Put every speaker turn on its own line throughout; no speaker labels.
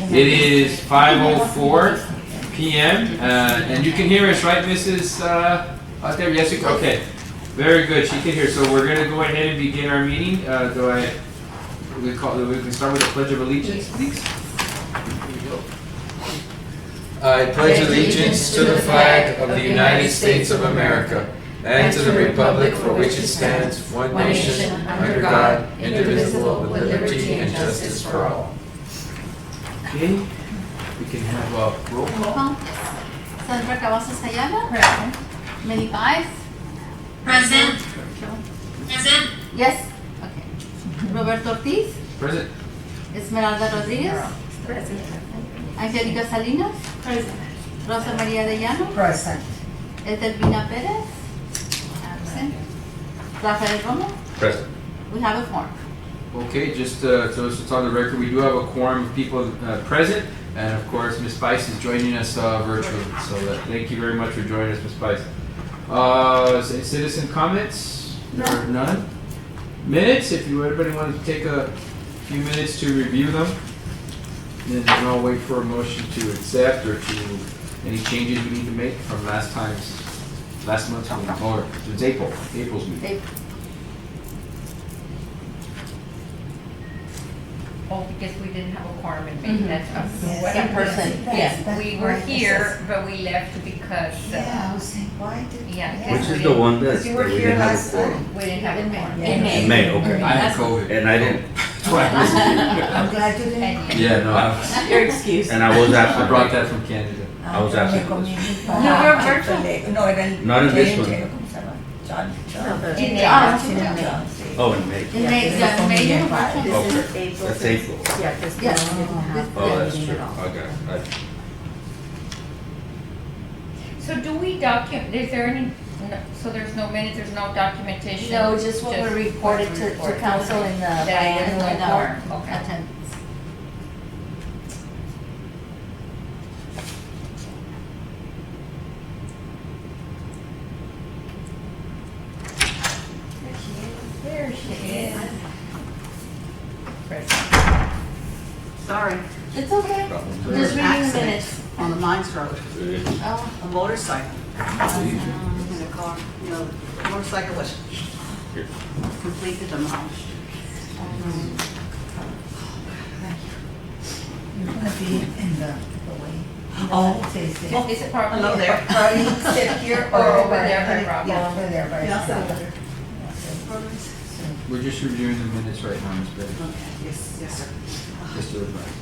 It is 5:04 p.m. And you can hear us, right, Mrs. Out there? Yes, you can. Okay. Very good. She can hear. So we're going to go ahead and begin our meeting. We can start with the Pledge of Allegiance, please. I pledge allegiance to the flag of the United States of America and to the republic for which it stands, one nation, under God, indivisible, with liberty and justice for all. Okay, we can have a roll call.
Sandra Cavazos Ayala.
Present.
Minnie Paz.
Present. Present.
Yes. Okay. Roberto Ortiz.
Present.
Esmeralda Rodriguez.
Present.
Angelica Salinas.
Present.
Rosa María de Llano.
Present.
Edelvina Perez. Absent. Rafael Romo.
Present.
We have a form.
Okay, just so it's on the record, we do have a quorum of people present, and of course, Ms. Spice is joining us virtually. So thank you very much for joining us, Ms. Spice. Citizen comments? There are none. Minutes, if everybody wanted to take a few minutes to review them, then I'll wait for a motion to accept or to any changes we need to make from last month's meeting, or it's April's meeting.
Oh, because we didn't have a quorum in May, that's us.
Yes.
In person.
Yes,
That's
we were
why
here, but we left because,
Yeah, I was saying, why did?
Yeah,
Which is the one that
You were
we
here
didn't have a
last
quorum?
time.
we didn't have a quorum.
In
In
In May, okay.
I had COVID.
And I didn't,
That's why I missed it.
I'm glad you didn't.
And-
Yeah, no,
Your excuse.
and I was
I
absent.
brought that from Canada.
I was absent.
No,
we're virtual.
No, era el.
Not in this one.
¿Cómo se llama? John.
In May.
Ah,
Sí,
sí,
John,
May.
sí.
Oh, in May.
In May, yeah, in May, you were virtual.
Okay, that's April.
Yeah, because
Yes.
we didn't have.
Oh, that's true. Okay.
So do we document, is there any, so there's no minutes, there's no documentation?
No, just what we reported to council in the
That
biannual
is
in our
quorum, okay.
attendance.
There she is. Present.
Sorry,
It's okay.
Problem.
We're just reading the minutes.
on the Mines Road,
Oh.
a motorcycle in a car, the motorcycle was completely demolished.
You're gonna be in the way.
Oh.
Is it probably?
Hello there.
Probably sit here
Or
or
over there,
by
Rob.
Yeah, over there, by
Yeah,
the
over
side.
We're just reviewing the minutes right now, Ms. Betty.
Yes, sir.
Just to advise.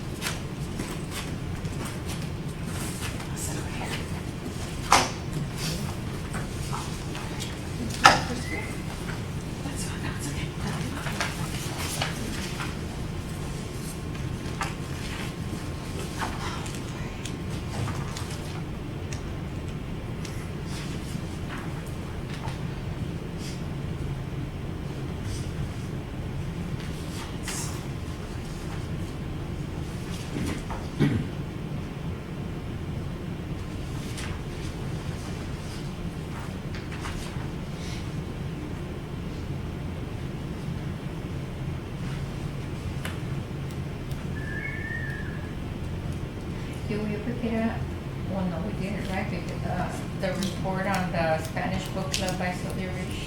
That's fine, that's okay.
Do we prepare, well, no, we didn't, right, because, the report on the Spanish book club by Sylvia Rich.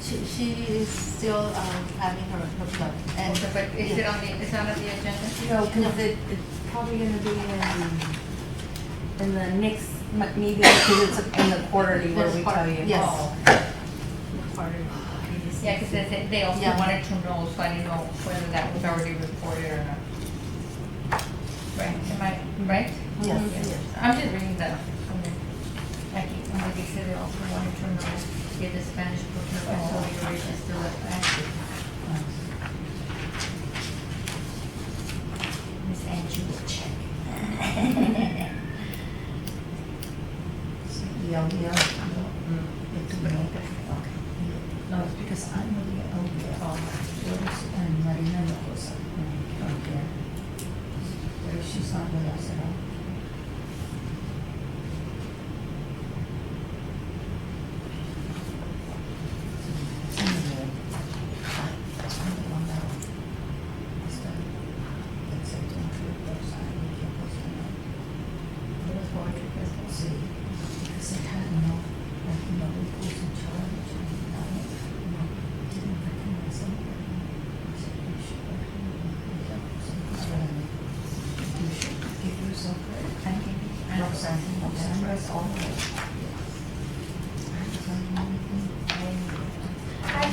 She is still having her club. And
But is it on the, it's not on the agenda?
No, because it's probably gonna be in the next meeting, because it's in the quarterly where we tell you.
Yes.
Oh. Yeah, because they also
Yeah.
wanted to know, so I didn't know whether that was already reported or not. Right, am I, right?
Yes.
I'm just reading the, like, they said they also wanted to know if the Spanish book club by Sylvia Rich is still active. Miss Angie will check.
No, it's because I'm really over and Marina Locosa. Okay. But she's not with us at all. That's the one that I started. That's it.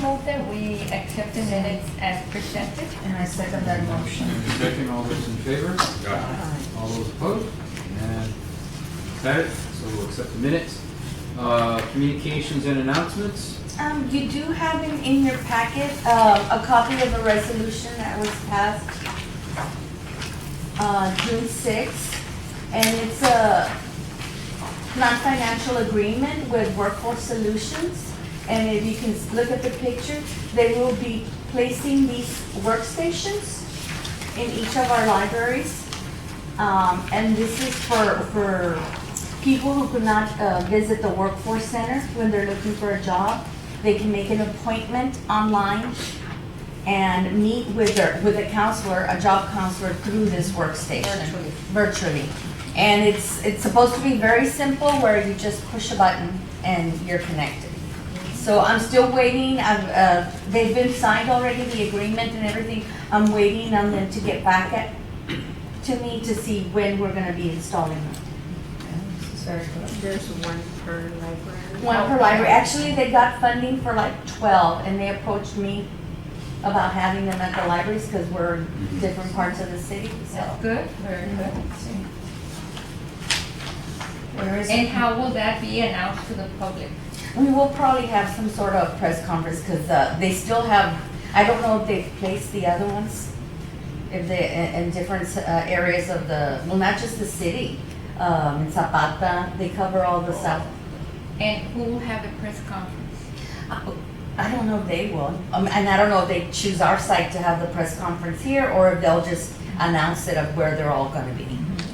move that we accept the minutes as presented.
And I second that motion.
And a second, all those in favor? All those opposed? And got it, so we'll accept the minutes. Communications and announcements?
You do have in your packet, a copy of a resolution that was passed, June sixth. And it's a non-financial agreement with Workforce Solutions. And if you can look at the picture, they will be placing these workstations in each of our libraries. And this is for people who could not visit the Workforce Center when they're looking for a job. They can make an appointment online and meet with a counselor, a job counselor, through this workstation. Virtually. And it's supposed to be very simple, where you just push a button and you're connected. So I'm still waiting. They've been signed already, the agreement and everything. I'm waiting on them to get back to me to see when we're gonna be installing them.
This is very good.
There's one per library.
One per library. Actually, they got funding for like 12, and they approached me about having them at the libraries because we're in different parts of the city, so.
That's good, very good.
Where is
And
it?
how will that be announced to the public?
We will probably have some sort of press conference because they still have, I don't know if they've placed the other ones, if they, in different areas of the, well, not just the city, in Zapata, they cover all the south.
And who will have the press conference?
I don't know if they will, and I don't know if they choose our site to have the press conference here or if they'll just announce it of where they're all gonna be.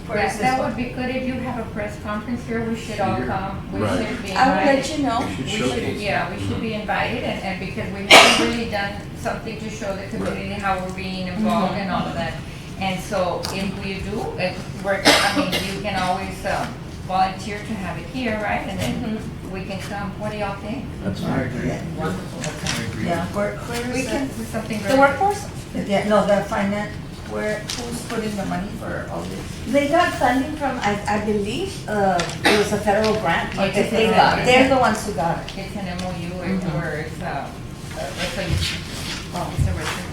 Where is this
That
one?
would be good if you have a press conference here, we should all come, we
Right.
should be
I will let
invited.
you know.
We should
We
showcase.
should, yeah, we should be invited, and because we haven't really done something to show the community how we're being involved and all of that. And so if we do, I mean, you can always volunteer to have it here, right? And then we can come, what do y'all think?
That's
I
fine.
agree.
Yeah, wonderful.
I agree.
Yeah, where
We
is
can
it?
do something
The
very.
workforce,
Yeah, no, the finance, who's putting the money for all this?
they got funding from, I believe, it was a federal grant.
It's a
They
federal
got,
grant.
they're the ones who got it.
It's an MOU or it's a resolution. Oh, it's a resolution.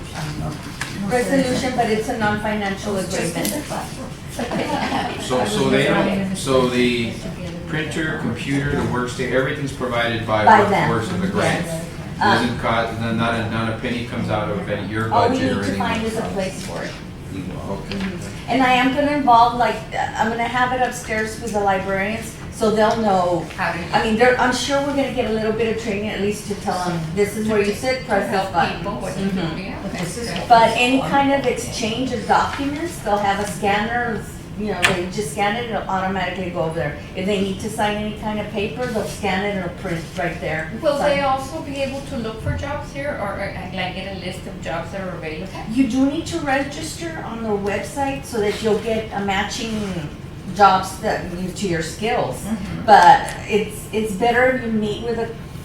Resolution, but it's a non-financial agreement.
So they don't, so the printer, computer, the workstation, everything's provided by
By them,
Workforce of the grant.
yes.
Doesn't cost, not a penny comes out of any your
All we
budget
need
or
to
anything.
find is a place for it.
Okay.
And I am gonna involve, like, I'm gonna have it upstairs with the librarians, so they'll know.
How do you?
I mean, I'm sure we're gonna get a little bit of training, at least to tell them, this is where you sit, press this
help people, what you do,
button.
yeah.
But this is-
okay.
But any kind of exchange of documents, they'll have a scanner, you know, they just scan it, it'll automatically go over there. If they need to sign any kind of paper, they'll scan it and it'll print right there.
Will
Sign.
they also be able to look for jobs here or like get a list of jobs that are available?
You do need to register on their website so that you'll get a matching jobs that to your skills.
Mhm.
But it's better if you meet with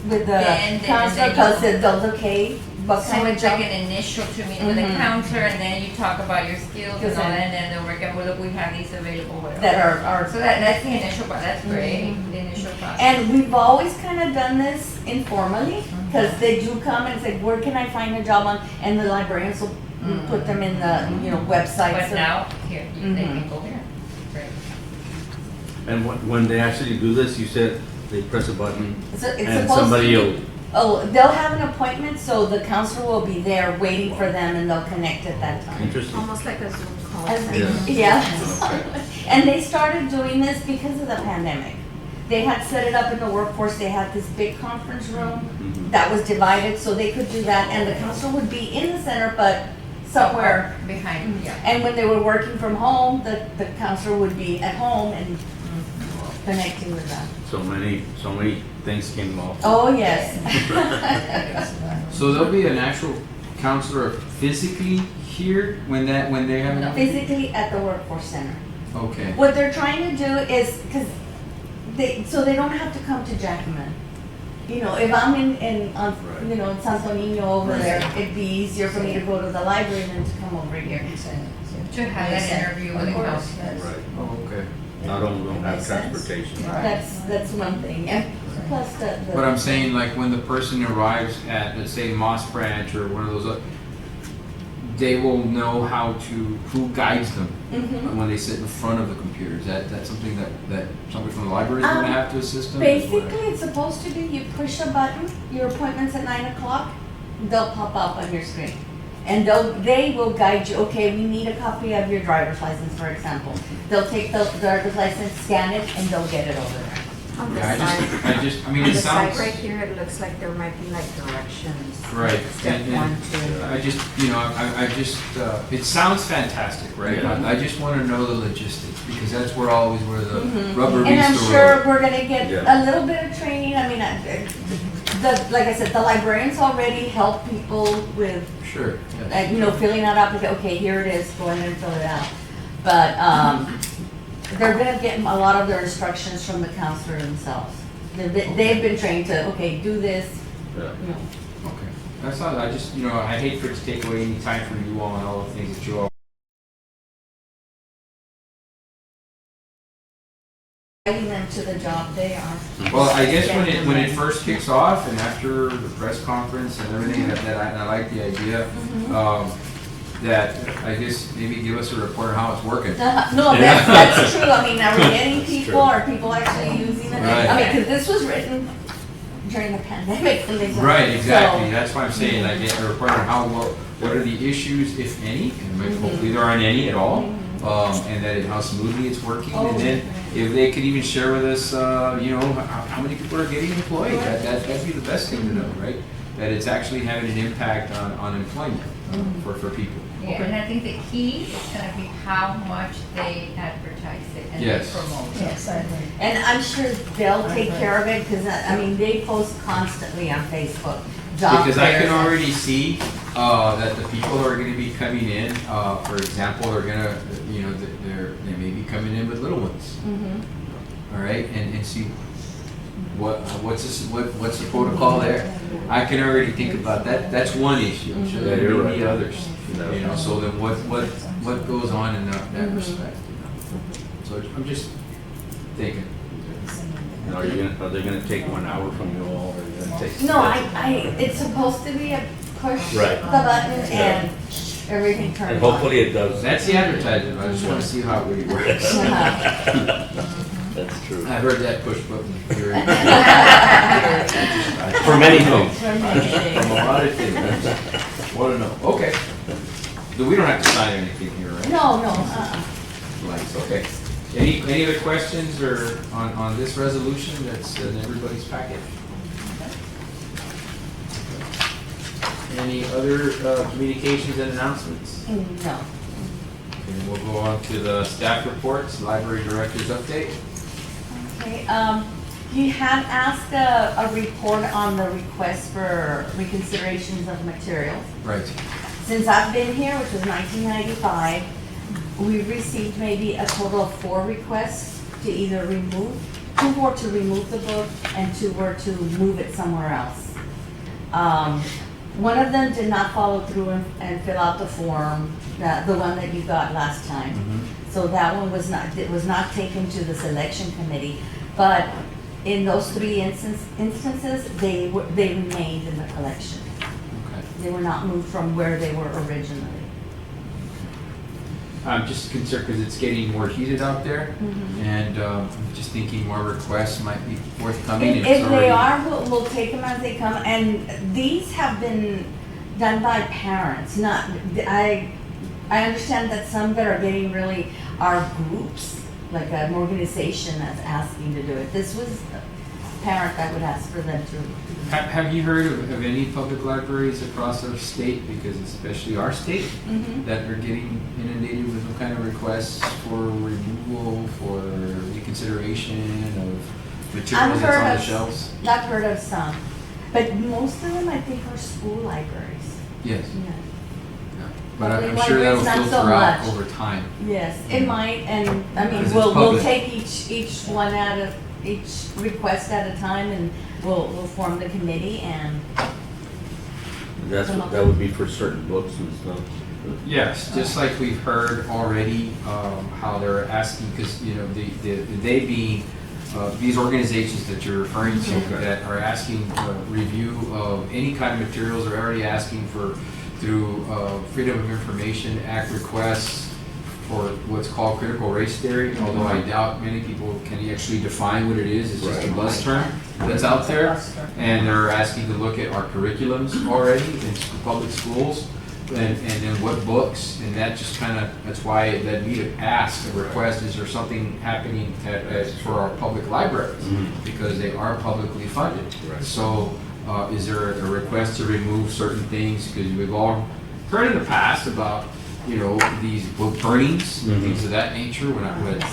the
Then
counselor,
you-
because they'll okay what
So
kind of
it's like
job.
an initial to meet with a
Mhm.
counselor and then you talk about your skills and
Yes,
all
and-
that and then they'll work out, well, look, we have these available, whatever.
That are
So that's the initial part, that's great, the initial process.
And we've always kind of done this informally, because they do come and say, where can I find a job on? And the librarians will put them in the, you know, websites.
But now, here, they
Mhm.
can go here. Great.
And when they actually do this, you said they press a button
So it's
and
supposed
somebody
to
will,
be, oh, they'll have an appointment, so the counselor will be there waiting for them and they'll connect at that time.
interesting.
Almost like a Zoom call.
As-
Yeah.
Yeah. And they started doing this because of the pandemic. They had set it up in the workforce, they had this big conference room
Mhm.
that was divided, so they could do that, and the counselor would be in the center, but somewhere.
Behind, yeah.
And when they were working from home, the counselor would be at home and connecting with them.
So many things came off.
Oh, yes.
So there'll be an actual counselor physically here when they have
No.
Physically at the workforce center.
Okay.
What they're trying to do is, because so they don't have to come to Jackman. You know, if I'm you know, in Santo Niño over there, it'd be easier for me to go to the library than to come over here.
To have that interview with the counselor.
Right.
Oh, okay.
Not only don't have
Makes sense.
transportation.
Right.
That's one thing, yeah. plus the.
But I'm saying, like, when the person arrives at, let's say, Moss Branch or one of those, they will know who guides them
Mhm.
when they sit in front of the computer. Is that something that somebody from the library is gonna have to assist them?
Basically, it's supposed to be, you push a button, your appointment's at 9 o'clock, they'll pop up on your screen. And they will guide you, okay, we need a copy of your driver's license, for example. They'll take the driver's license, scan it, and they'll get it over there.
On the
Yeah,
side,
I mean,
on
it
the side
sounds.
right here, it looks like there might be like directions.
Right.
Step
And-
1,
I
2.
just, I just, it sounds fantastic, right?
Yeah.
I just wanna know the logistics, because that's where the
Mhm.
rubber meets
And I'm
the
sure
road.
we're gonna get
Yeah.
a little bit of training, I mean, like I said, the librarians already help people with,
Sure, yes.
filling out application, okay, here it is, go in and fill it out. But, they're gonna get a lot of their instructions from the counselor themselves. They've been trained to, okay, do this,
Yeah.
Okay. That's all, I just, I hate for it to take away any time from you all and all the things that you all.
guiding them to the job they are.
Well, I guess when it first kicks off and after the press conference and everything, that I like the idea, that I guess maybe give us a report on how it's working.
No, that's true, I mean, are we getting people,
true.
are people actually using it?
Right.
I mean, cause this was written during the pandemic when they.
Right, exactly,
So-
that's what I'm saying, like, get a report on what are the issues, if any, and hopefully there aren't any at all, and that how smoothly it's working,
Oh,
and then if they could even share with us, how many people are getting employed, that'd be the best thing to know, right? That it's actually having an impact on employment for people.
Yeah, and I think the key is gonna be how much they advertise it and they
Yes.
promote it.
Yes, I agree.
And I'm sure they'll take care of it, cause I mean, they post constantly on Facebook, job
Because I can
fairs.
already see that the people who are gonna be coming in, for example, are gonna, they may be coming in with little ones,
Mhm.
all right, and see what's the protocol there. I can already think about that, that's one issue, I'm sure
Yeah,
there
you're
may be
right.
others, so then what goes on in that respect, So I'm just thinking.
And are they gonna take 1 hour from you all, or are you gonna take?
No, it's supposed to be a push the
Right.
button
Yeah.
and everything turns on.
And hopefully it does.
That's the advertisement, I just wanna see how it really works.
That's true.
I heard that push button theory.
For many things.
From a lot of things. Want to know? Okay. So we don't have to sign anything here, right?
No,
Nice, okay. Any other questions or on this resolution that's in everybody's package? Any other communications and announcements?
no.
And we'll go on to the staff reports, library director's update.
Okay, you had asked a report on the request for reconsiderations of materials.
Right.
Since I've been here, which was 1995, we've received maybe a total of 4 requests to either remove, 2 were to remove the book and 2 were to move it somewhere else. One of them did not follow through and fill out the form, the one that you got last time. So that one was not taken to the selection committee, but in those 3 instances, they remained in the collection.
Okay.
They were not moved from where they were originally.
I'm just concerned because it's getting more heated out there, and I'm just thinking more requests might be forthcoming.
If
It's
they
already-
are, we'll take them as they come, and these have been done by parents, not, I understand that some that are getting really are groups, like an organization that's asking to do it. This was a parent that would ask for them to.
Have you heard of any public libraries across our state, because especially our state, that are getting inundated with some kind of requests for removal, for reconsideration of materials that's on the shelves?
I've heard of some, but most of them I think are school libraries.
Yes,
Yeah.
but I'm
Public
sure that'll
libraries, not so
filter out
much.
over time.
Yes, it might, and I mean,
Because it's
we'll
public.
take each one out of, each request at a time, and we'll form the committee and.
That would be for certain books and stuff.
Yes, just like we've heard already, how they're asking, because, they being these organizations that you're referring to
Okay.
that are asking review of any kind of materials, are already asking for, through Freedom of Information Act requests for what's called critical race theory, although I doubt many people can actually define what it is. It's just a buzz term that's out there. And they're asking to look at our curriculums already in public schools, and then what books, and that just kind of, that's why it led me to ask, a request, is there something happening for our public libraries? Because they are publicly funded.
Right.
So, is there a request to remove certain things? Because we've all heard in the past about, you know, these book burnings, and things of that nature. But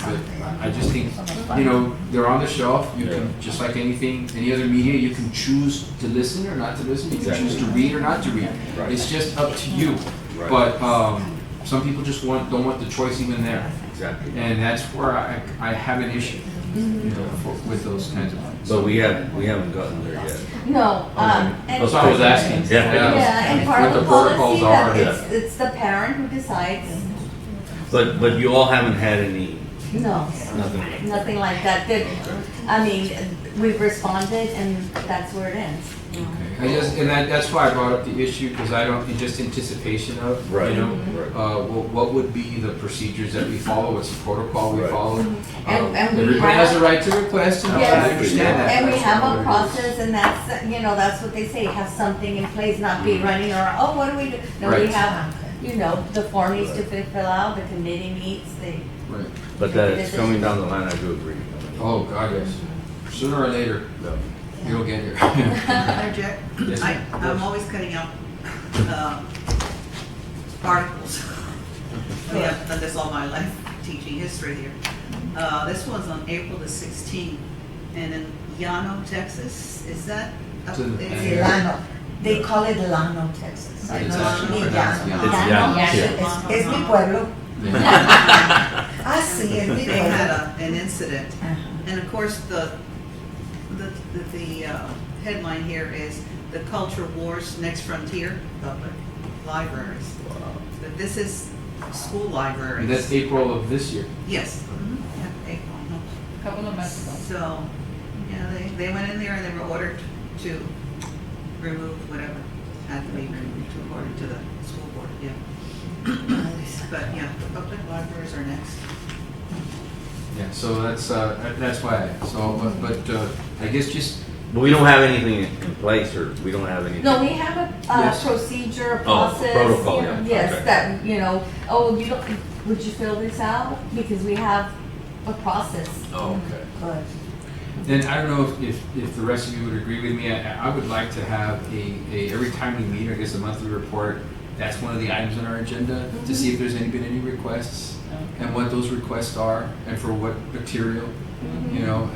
I just think, you know, they're on the shelf. You can, just like anything, any other media, you can choose to listen or not to listen. You can choose to read or not to read.
Right.
It's just up to you.
Right.
But some people just don't want the choice even there,
Exactly.
and that's where I have an issue, you know, with those kinds of things.
But we haven't gotten there yet.
No, and.
That's what I was asking.
Yeah.
Yeah, and part
What
of
the
the
protocols
policy
are.
that it's the parent who decides.
But you all haven't had any,
No,
nothing.
nothing like that. I mean, we've responded and that's where it ends.
I just, and that's why I brought up the issue, because I don't, in just anticipation of,
Right.
you know,
Right.
what would be the procedures that we follow, what's the protocol we
Right.
follow.
And we
Everybody has
have-
a right to request, and I
Yes.
understand that.
And we
That's
have
what
a
it is.
process and that's, you know, that's what they say, have something in place, not be running around, oh, what do we do? No, we
Right.
have, you know, the form needs to be filled out, the committee meets, they.
Right.
But that it's coming down the line, I do agree.
Oh, God, yes. Sooner or later,
No.
you'll get here.
Interject?
Yes, ma'am.
I'm always cutting out articles. Yeah, I've done this all my life, teaching history here. This one's on April the 16th, and in Llano, Texas, is that up
It's in the
there?
Panhandle.
Llano. They call it Llano, Texas.
It's
No,
actually
ni
pronounced
Llano.
Llano.
Llano,
Yeah.
Es mi pueblo.
Yeah.
Ah, sí, es mi
They had
pueblo.
an incident,
Ajá.
and of course, the headline here is "The Culture Wars Next Frontier Public Libraries." But this is school libraries.
And that's April of this year.
Yes. Yeah, April, no.
Couple of months ago.
So, yeah, they went in there and they were ordered to remove whatever had to be removed according to the school board, yeah. But, yeah, the public libraries are next.
Yeah, so that's why, I guess just,
But we don't have anything in place, or we don't have anything.
No, we have a
Yes.
procedure, a
Oh,
process.
protocol, yeah.
Yes,
Okay.
that, you know, oh, you don't, would you fill this out? Because we have a process.
Oh, okay.
But
then I don't know if the rest of you would agree with me, I would like to have every time we meet, I guess a monthly report, that's one of the items on our agenda, to see if there's been any requests, and what those requests are, and for what material, you know,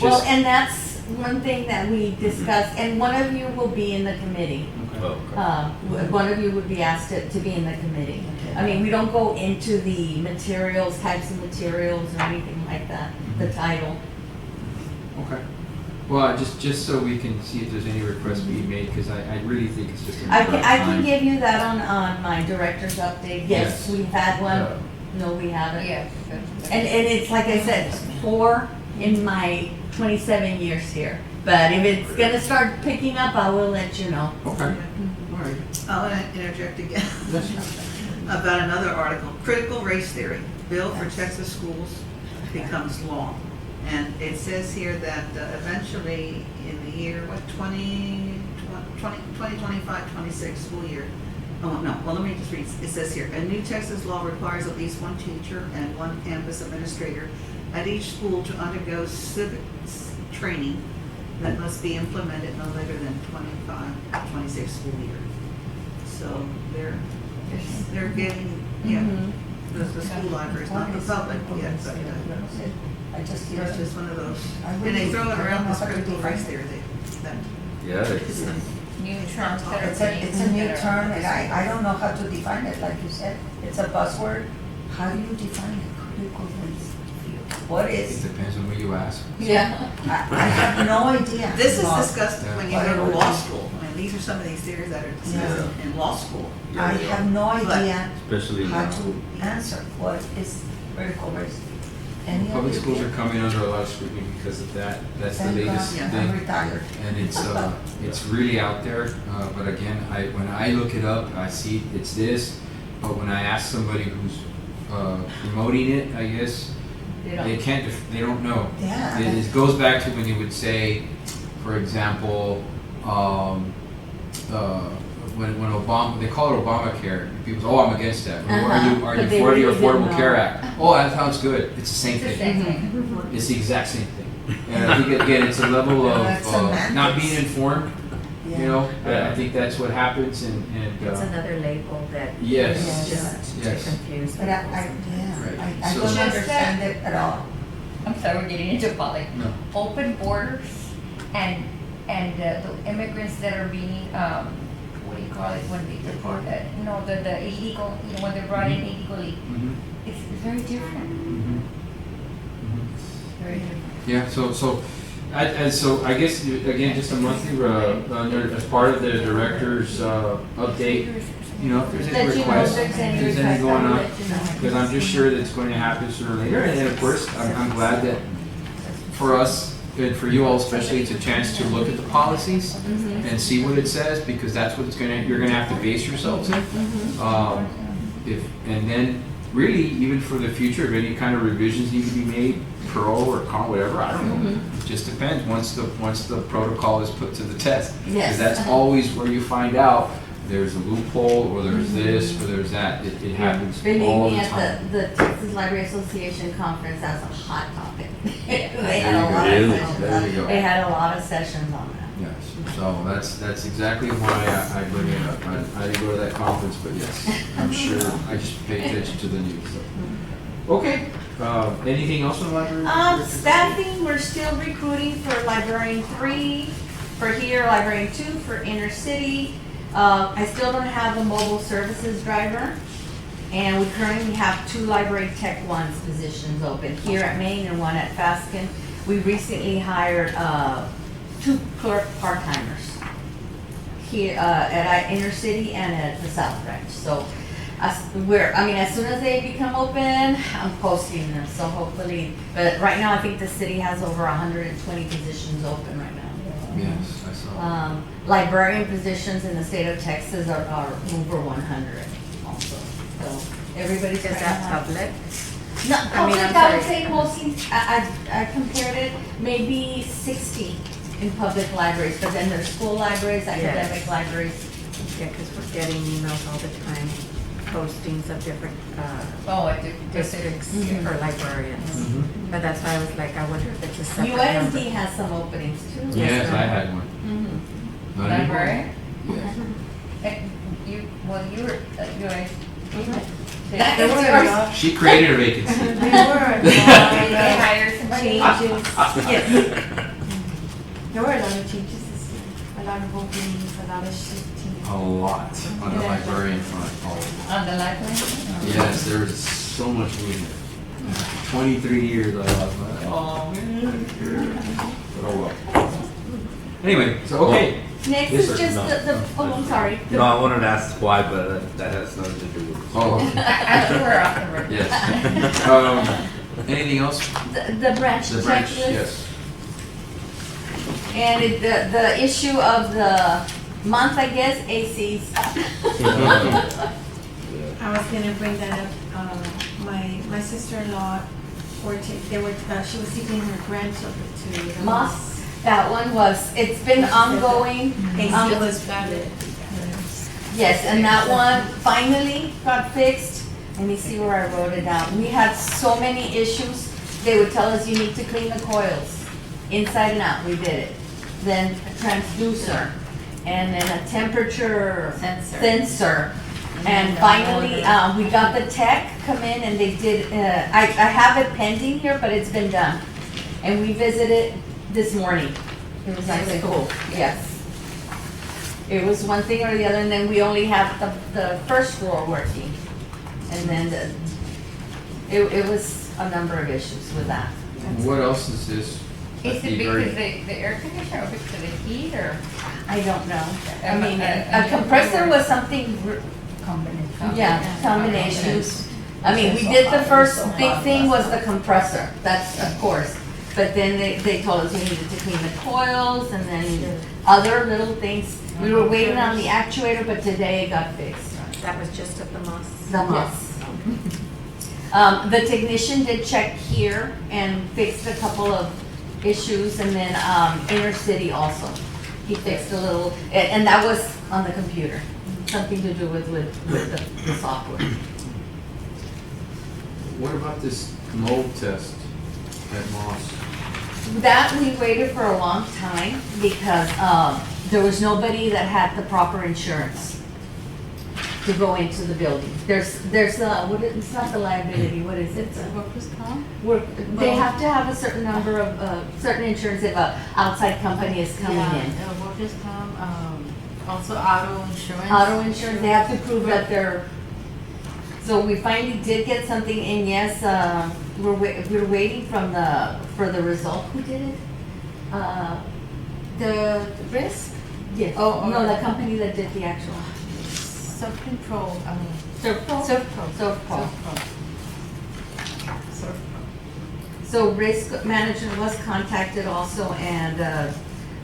Well,
just.
and that's one thing that we discussed, and one of you will be in the committee.
Okay.
Oh, okay.
One of you would be asked to be in the committee. I mean, we don't go into the materials, types of materials or anything like that, the title.
Okay. Well, just so we can see if there's any requests being made, because I really think it's just a
I
matter of
can
time.
give you that on my director's update. Yes,
Yes.
we've had one.
Yeah.
No, we haven't.
Yes.
And it's like I said, 4 in my 27 years here. But if it's gonna start picking up, I will let you know.
Okay, all right.
I want to interject again
Yes.
about another article, critical race theory, bill for Texas schools becomes law. And it says here that eventually in the year, 2025-26 school year. Oh, no, well, let me just read. It says here, a new Texas law requires at least one teacher and one campus administrator at each school to undergo civics training that must be implemented no later than 25-26 school year. So they're getting, the school libraries, not the public yet, but
I just hear
it's just one of those.
I
And they
really-
throw it
I don't
around
know
this
how to
critical
define
race
it.
theory, that
Yeah, it's,
New terms that are
It's
being.
a new
that are-
term, and I don't know how to define it, like you said. It's a buzzword. How do you define it? Critical race theory. What
It
is?
depends on who you ask.
Yeah.
I have no idea.
This is
Bob.
discussed when you go to law school. I mean, these are some of these theories that are discussed in law school.
I have no idea
especially
how
now.
to answer what is critical race. Any
Public
other
schools
kid?
are coming under a lot of scrutiny because of that. That's the
Thank God,
latest
yeah,
thing.
I'm retired.
And it's really out there, but again, when I look it up, I see it's this, but when I ask somebody who's promoting it, I guess, they don't know.
Yeah.
It goes back to when you would say, for example, when Obama, they call it Obamacare, people say, oh, I'm against that. Or, are
But
you
they
for the
really
Affordable
didn't
Care
know.
Act? Oh, that sounds good. It's the same
It's the
thing.
same thing.
It's the exact same thing. And I think, again, it's a level of
That's
not
semantics.
being informed,
Yeah.
you know? I think that's what happens, and
It's another label that
Yes.
is just to
Yes.
confuse
But
people.
Right.
I
So-
don't
Just
understand it at all.
I'm sorry, we're getting into politics.
No.
Open borders and the immigrants that are being, what do you call it, when they deport, the illegal, when they're brought in illegally.
Mhm.
It's very different,
Mhm. Mhm.
very different.
Yeah, so I guess, again, just a monthly, as part of the director's update, you know, if there's any
Let you know if
requests,
there's any
if there's
requests,
anything going
I'll
on.
let you know.
Because I'm just sure that it's going to happen sooner or later, and of course, I'm glad that for us, and for you all especially, it's a chance to look at the policies and see what it says, because that's what you're gonna have to base yourselves in. And then, really, even for the future, if any kind of revisions need to be made, pro or con, whatever, I don't know. It just depends, once the protocol is put to the test.
Yes.
Because that's always where you find out, there's a loophole, or there's this, or there's that, it happens
Believe
all
me,
the time.
at the Texas Library Association conference, that's a hot topic. They had
There
a
you go.
lot
Really?
of sessions
There
on
you go.
They had a lot of sessions on that.
Yes, so that's exactly why I bring it up. I didn't go to that conference, but yes, I'm sure, I just pay attention to the news, so. Okay, anything else on the library?
Staffing, we're still recruiting for librarian 3 for here, librarian 2 for inner city. I still don't have a mobile services driver. And we currently have 2 library tech 1's positions open, here at Maine and 1 at Faskin. We recently hired 2 clerk part-timers here at inner city and at the South Branch. So as soon as they become open, I'm posting them, so hopefully, but right now I think the city has over 120 positions open right now.
Yes, I saw.
Librarian positions in the state of Texas are over 100 also. So everybody's
Is
trying to
that
have.
public?
No,
I mean,
public,
I'm
I would
sorry.
say mostly, I compared it, maybe 60 in public libraries, but then there's school libraries, academic libraries.
Yeah, because we're getting emails all the time, postings of different
Oh, I do.
districts
Mhm.
for librarians.
Mhm.
But that's why I was like, I wonder if it's a separate number.
USD has some openings too.
Yes, I had one.
Mhm.
Not anymore.
Library?
Yes.
And you were, you guys.
That
They
is
were-
yours.
She created a vacancy.
They were.
They hired somebody.
Changes, yes. There were a lot of changes this year, a lot of openings, a lot of shifting.
A lot on the librarian front. Oh.
On the library?
Yes, there was so much movement. After 23 years, I was like, oh man. But oh well. Anyway, so okay.
Next
Yes,
is
sir.
just
No,
the,
no.
oh, I'm sorry.
No, I wanted to ask why, but that has nothing to do with it.
Oh,
I think we're off the record.
yes. Anything else?
The branch
The branch,
checklist.
yes.
And the issue of the month, I guess, ACs.
I was gonna bring that up, my sister-in-law, she was taking her grandchildren to the
Moss, that one it's been ongoing.
AC was valid.
Yes, and that one finally got fixed. Let me see where I wrote it down. We had so many issues. They would tell us you need to clean the coils, inside and out. We did it. Then a transducer, and then a temperature sensor. And finally, we got the tech come in and they did, I have it pending here, but it's been done. And we visited this morning. It was actually cool, yes. It was one thing or the other, and then we only have the first floor working. And then it was a number of issues with that.
What else is this?
Is
Must
it
be
because
very-
the air conditioner or because of the heat or?
I don't know. I
Um,
mean,
uh,
a compressor was something,
Combination.
yeah, combinations.
I mean, we
So
did the
hot,
first
so
big
hot
thing was
last
the
night.
compressor, that's of course. But then they told us we needed to clean the coils and then other little things. We were waiting on the actuator, but today it got fixed.
That was just at the Moss.
The Moss. The technician did check here and fixed a couple of issues and then, inner city also. He fixed a little, and that was on the computer, something to do with the software.
What about this mold test at Moss?
That we waited for a long time because, there was nobody that had the proper insurance to go into the building. There's, it's not the liability, what is it?
Workers' comp?
They have to have a certain number of, certain insurance if a outside company is coming in.
Workers' comp, also auto insurance.
Auto insurance, they have to prove that they're, so we finally did get something in, yes, we're waiting for the result. Who did it?
The risk,
Yes,
Oh,
no,
or-
the company that did the actual.
self-control, I mean,
Servpro?
Servpro.
Servpro.
Servpro.
So risk management was contacted also, and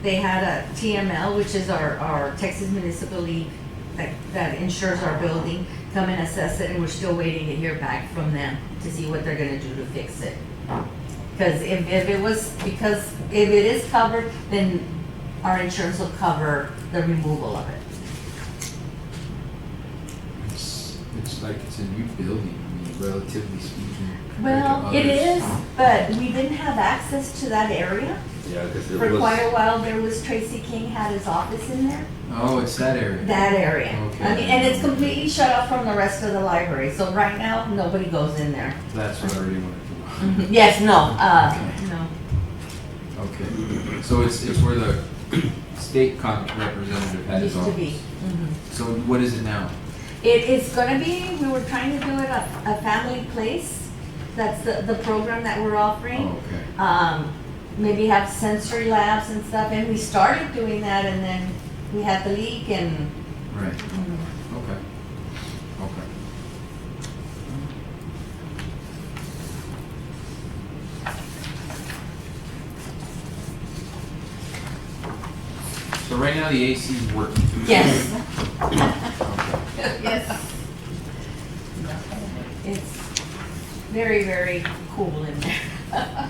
they had a TML, which is our Texas Municipal League that insures our building, come and assess it, and we're still waiting to hear back from them to see what they're gonna do to fix it. Because if it is covered, then our insurance will cover the removal of it.
It's like it's a new building, I mean, relatively speaking. compared to
Well, it
others.
is, but we didn't have access to that area.
Yeah, because it
For
was.
quite a while, there was Tracy King had his office in there.
Oh, it's that area.
That area.
Okay.
I mean, and it's completely shut off from the rest of the library, so right now, nobody goes in there.
That's what I really wanted to know.
Yes, no, no.
Okay, so it's where the state representative had his
Used to
office.
be. Mhm.
So what is it now?
It is gonna be, we were trying to do it a family place. That's the program that we're offering.
Oh, okay.
Maybe have sensory labs and stuff, and we started doing that, and then we had the leak and,
Right, okay, okay. So right now the AC is working.
yes,
Okay.
yes. It's very, very cool in there.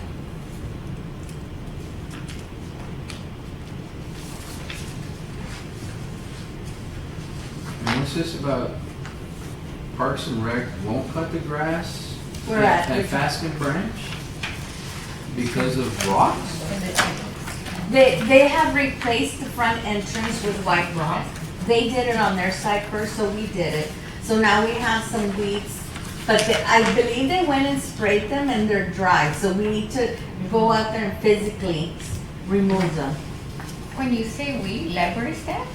And what's this about Parks and Rec won't cut the grass?
Where at?
At Faskin Branch? Because of rocks?
They have replaced the front entrance with white rock. They did it on their side first, so we did it. So now we have some weeds, but I believe they went and sprayed them and they're dry, so we need to go out there and physically remove them.
When you say we, library staff?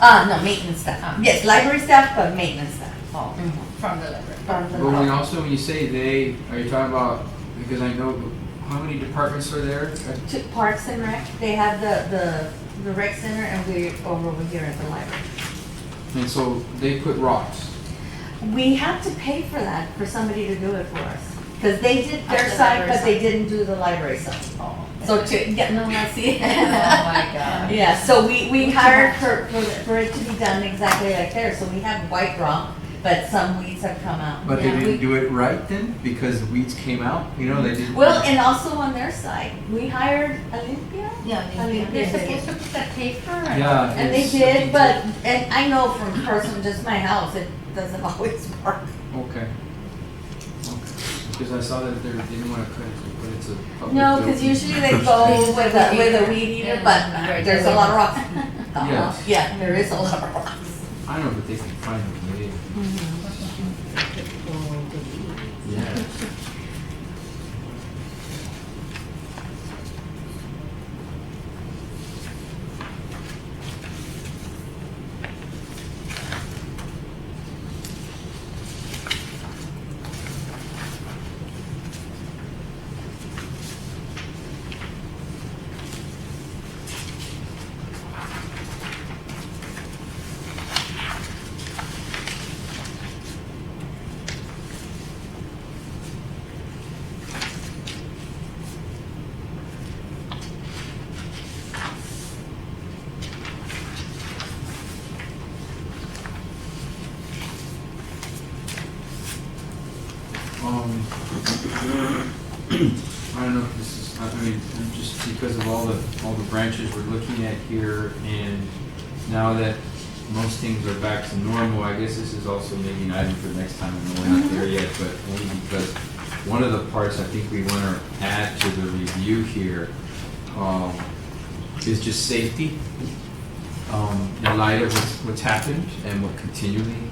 No, maintenance staff. Yes, library staff, but maintenance staff.
Oh, from the library.
From the
But when
library.
also, when you say they, are you talking about, because I know, how many departments are there?
To Parks and Rec, they have the rec center and we're over here at the library.
And so they put rocks.
We have to pay for that, for somebody to do it for us. Because they did their
the
side,
library
but they
side.
didn't do the library side.
Oh.
So to, yeah, no, that's it.
Oh, my God.
Yeah, so we hired for it to be done exactly like there. So we have white rock, but some weeds have come out.
But they
Yeah,
didn't
we-
do it right then, because the weeds came out, you know, they didn't.
Well, and also on their side, we hired Olympia.
Yeah,
Olympia
They're
did it.
supposed to put that paper and.
Yeah.
And they
it's
did,
something
but, and I know from personal, just my house, it doesn't always work.
Okay. Okay. Because I saw that they didn't want to cut it, but it's a public
No, because
building.
usually they go with a weed eater,
Yeah,
but
right,
there's a
right.
lot of rocks.
Yes.
Yeah, there is a lot of rocks.
I know, but they can find a way. Yeah. I don't know if this is, I mean, just because of all the branches we're looking at here, and now that most things are back to normal, I guess this is also maybe an item for next time. I know we're not there yet, but only because one of the parts I think we want to add to the review here is just safety. In light of what's happened and what continually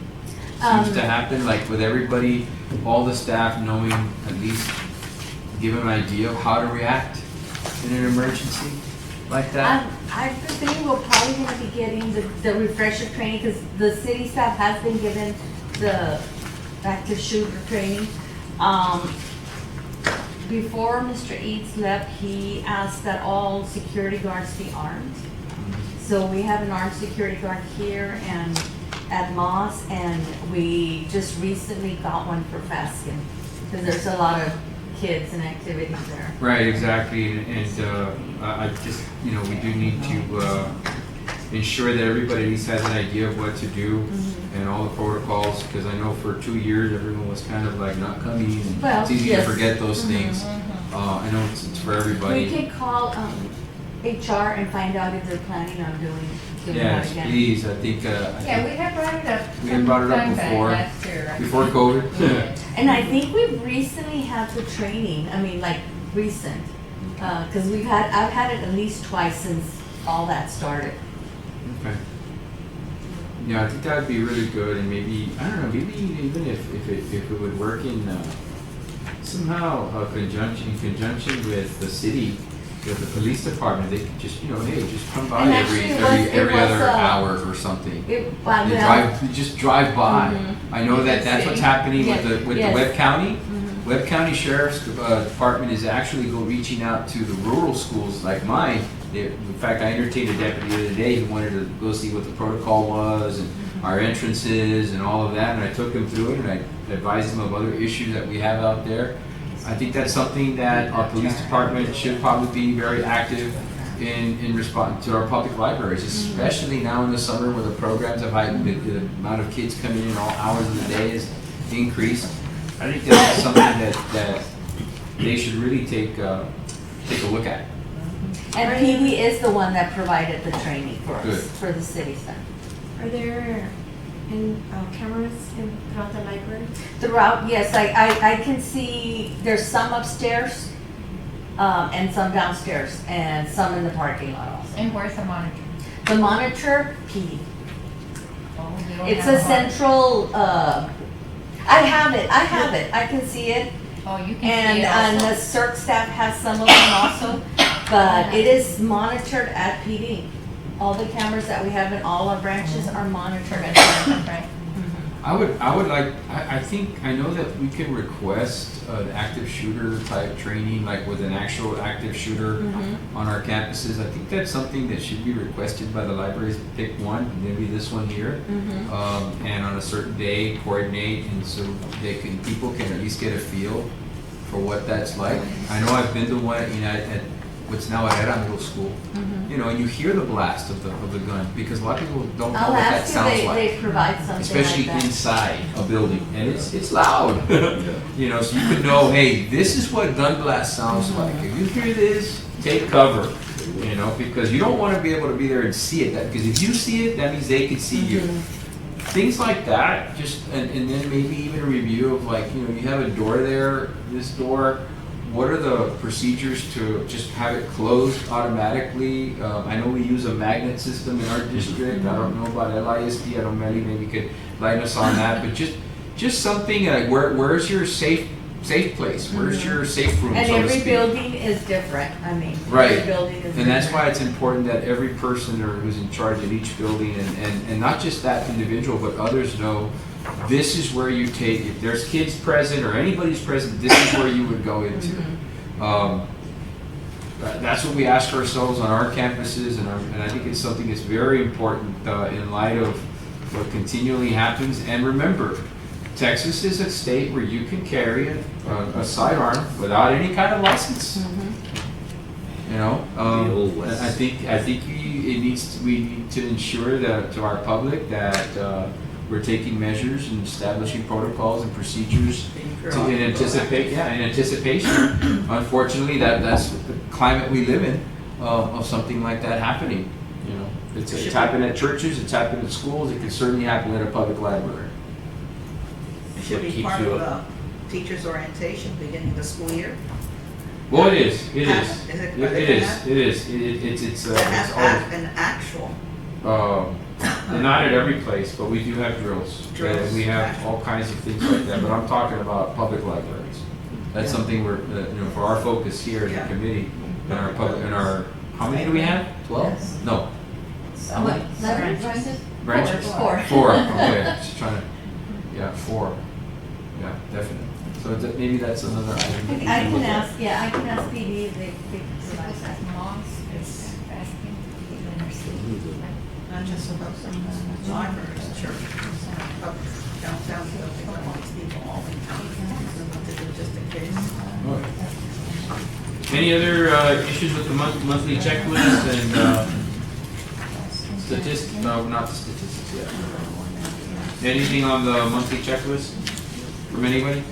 seems to happen, like with everybody, all the staff knowing at least give an idea of how to react in an emergency like that.
I think we're probably gonna be getting the refresher training, because the city staff has been given the active shooter training. Before Mr. Eads left, he asked that all security guards be armed. So we have an armed security guard here and at Moss, and we just recently got one for Faskin, because there's a lot of kids and activities there.
Right, exactly, and I just, we do need to ensure that everybody at least has an idea of what to do and all the protocols, because I know for 2 years, everyone was kind of like not coming, and
Well,
it's easy
yes.
to forget those things. I know it's for everybody.
We can call HR and find out if they're planning on doing that
Yes,
again.
please, I think,
Yeah, we have brought it up.
We had brought it up
sometime back
before.
last year, right?
before COVID.
Yeah.
And I think we've recently had the training, I mean, like, recent, because I've had it at least twice since all that started.
Okay. Yeah, I think that would be really good, and maybe, I don't know, maybe even if it would work in somehow in conjunction with the city, with the police department, they could just, hey, just come by
And
every
actually it was,
other hour or something. You just drive by. I know that's what's happening with the
Yes.
Webb County. Webb County Sheriff's Department is actually reaching out to the rural schools like mine. In fact, I entertained a deputy the other day who wanted to go see what the protocol was and our entrances and all of that, and I took him through it, and I advised him of other issues that we have out there. I think that's something that our police department should probably be very active in response to our public libraries, especially now in the summer where the programs have heightened, the amount of kids coming in all hours of the day is increased. I think that's something that they should really take a look at.
And PD is the one that provided the training for
Good.
us, for the city staff.
Are there cameras throughout the library?
Throughout, yes, I can see, there's some upstairs, and some downstairs, and some in the parking lot also.
And where's the monitor?
The monitor, PD.
Oh, you don't
It's
have
a central, I have it, I can see it.
Oh, you can see it
And the
also.
CERC staff has some of them also, but it is monitored at PD. All the cameras that we have in all our branches are monitored at PD.
Right.
I would like, I know that we can request an active shooter type training, like with an actual active shooter on our campuses. I think that's something that should be requested by the libraries. Pick one, maybe this one here, and on a certain day, coordinate, and so people can at least get a feel for what that's like. I know I've been to one at what's now Herrera Middle School, and you hear the blast of the gun, because a lot of people don't know
I'll
what that
ask
sounds
you,
like.
they provide something
Especially
like that.
inside a building, and it's loud. So you can know, hey, this is what gun blast sounds like. If you hear this, take cover. Because you don't want to be able to be there and see it. Because if you see it, that means they can see you. Things like that, and then maybe even a review of you have a door there, this door. What are the procedures to just have it closed automatically? I know we use a magnet system in our district. I don't know about LISD. I don't know, maybe you could lighten us on that. But just something like where's your safe place? Where's your safe room,
And
so to
every
speak?
building is different, I mean,
Right.
every building is different.
And that's why it's important that every person who's in charge of each building, and not just that individual, but others know, this is where you take, if there's kids present or anybody's present, this is where you would go into. That's what we ask ourselves on our campuses, and I think it's something that's very important in light of what continually happens. And remember, Texas is a state where you can carry a sidearm without any kind of license.
The old West.
I think we need to ensure that to our public that we're taking measures and establishing protocols and procedures to in anticipation. Unfortunately, that's the climate we live in, of something like that happening. You know, it's happened at churches, it's happened at schools, it can certainly happen at a public library.
It should
What
be
keeps
part
you
of
up?
the teacher's orientation beginning of the school year.
Well, it is. It is.
Is it-
It is. It is. It's
As
always.
an actual.
Not at every place, but we do have drills.
Drills.
And we have all kinds of things like that, but I'm talking about public libraries. That's something we're, for our focus here as a
Yeah.
committee, how many do we have? 12?
Yes.
No,
What, library
branches?
Four.
Four, okay, just trying to, yeah, 4. Yeah, definitely. So maybe that's another item. that we
I
can
can
look at.
ask, yeah, I can ask PD if they provide
Because
that.
moms is asking to be in our city.
Not just about libraries, churches, downtown, you don't think all these people all in town. Just in case.
Okay. Any other issues with the monthly checklist and statistics? No, not the statistics yet. Anything on the monthly checklist from anybody?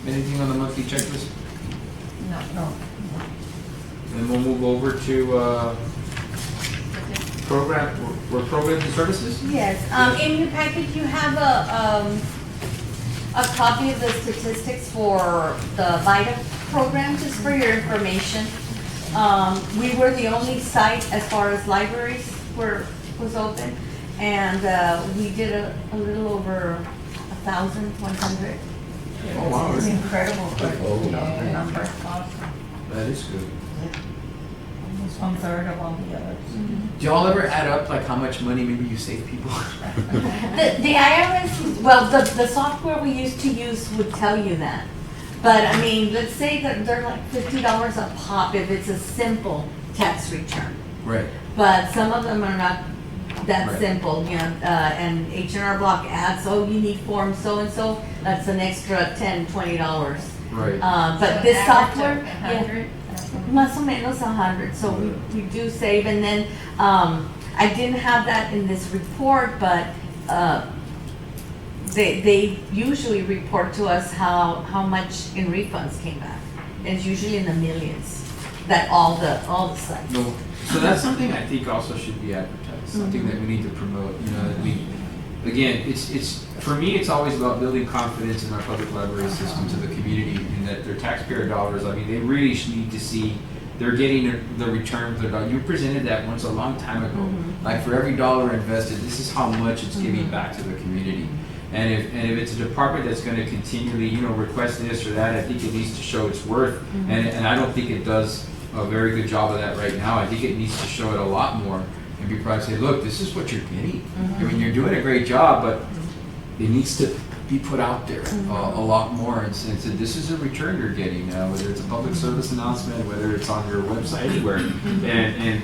Anything on the monthly checklist?
No.
And we'll move over to programs and services?
Yes, in your package, you have a copy of the statistics for the VITA program, just for your information. We were the only site as far as libraries was open, and we did a little over 1,100.
Oh, wow.
It's incredible, but, the number,
That is good.
almost 1/3 of all the others.
Do y'all ever add up like how much money maybe you save people?
The IRS, well, the software we used to use would tell you that. But I mean, let's say that they're like $50 a pop if it's a simple tax return.
Right.
But some of them are not that
Right.
simple, you know, and H&R Block adds, oh, you need form so-and-so, that's an extra $10, $20.
Right.
But
So
this
average of
software,
100.
más o menos 100, so we do save. And then, I didn't have that in this report, but, they usually report to us how much in refunds came back. It's usually in the millions, that all the sites.
No. So that's something I think also should be advertised, something that we need to promote, you know, that we, again, it's, for me, it's always about building confidence in our public library system to the community, and that their taxpayer dollars, I mean, they really should need to see they're getting the return for their dollar. You presented that once a long time ago. Like for every dollar invested, this is how much it's giving back to the community. And if it's a department that's gonna continually, you know, request this or that, I think it needs to show its worth. And I don't think it does a very good job of that right now. I think it needs to show it a lot more and be proud to say, look, this is what you're getting. I mean, you're doing a great job, but it needs to be put out there a lot more and say, this is a return you're getting, whether it's a public service announcement, whether it's on your website, anywhere. And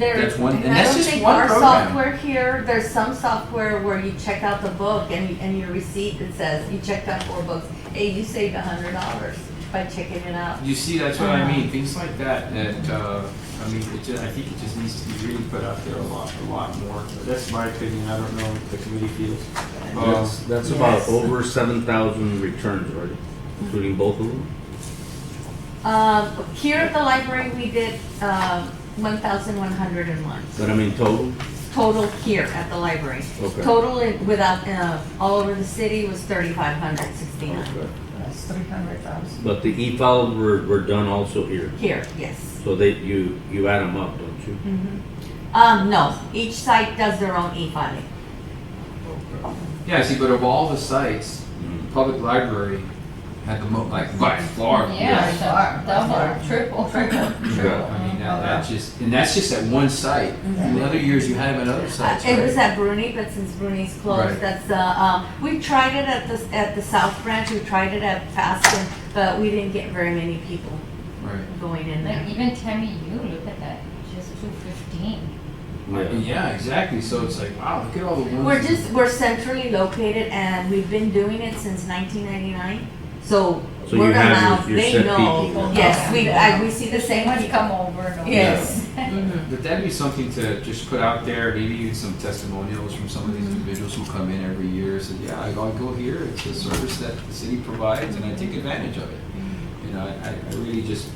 that's one, and
I
that's
don't
just
think
one
our
program.
software here, there's some software where you check out the book and your receipt, it says, you checked out 4 books. Hey, you saved $100 by checking it out.
You see, that's what I mean, things like that, I mean, I think it just needs to be really put out there a lot more. That's my opinion, I don't know what the committee feels.
That's about over 7,000 returns, right? Including both of them?
Here at the library, we did 1,101.
But I mean total?
Total here at the library.
Okay.
Total without, all over the city was 3,569.
Okay.
That's 300,000.
But the e-files were done also here?
Here, yes.
So you add them up, don't you?
No, each site does their own e-filing.
Yeah, see, but of all the sites, public library had the most, like, by far.
Yeah,
Far.
double, triple.
Yeah, I mean, that's just at one site. In the other years, you had them at other sites,
It was
right?
at Bruni, but since Bruni's closed,
Right.
that's, we tried it at the South Branch, we tried it at Faston, but we didn't get very many people
Right.
going in
Like
there.
even Tammy, you look at that, just 215.
Yeah, exactly, so it's like, wow, look at all the ones.
We're centrally located and we've been doing it since 1999, so
So
we're
you
gonna
have
now,
your
they
set
know.
people.
Yes, we see the same
Ones
people.
come over and over.
Yes, Mhm.
But that'd be something to just put out there, maybe even some testimonials from some of these individuals who come in every year, said, yeah, I'll go here, it's a service that the city provides, and I take advantage of it. You know, I really just,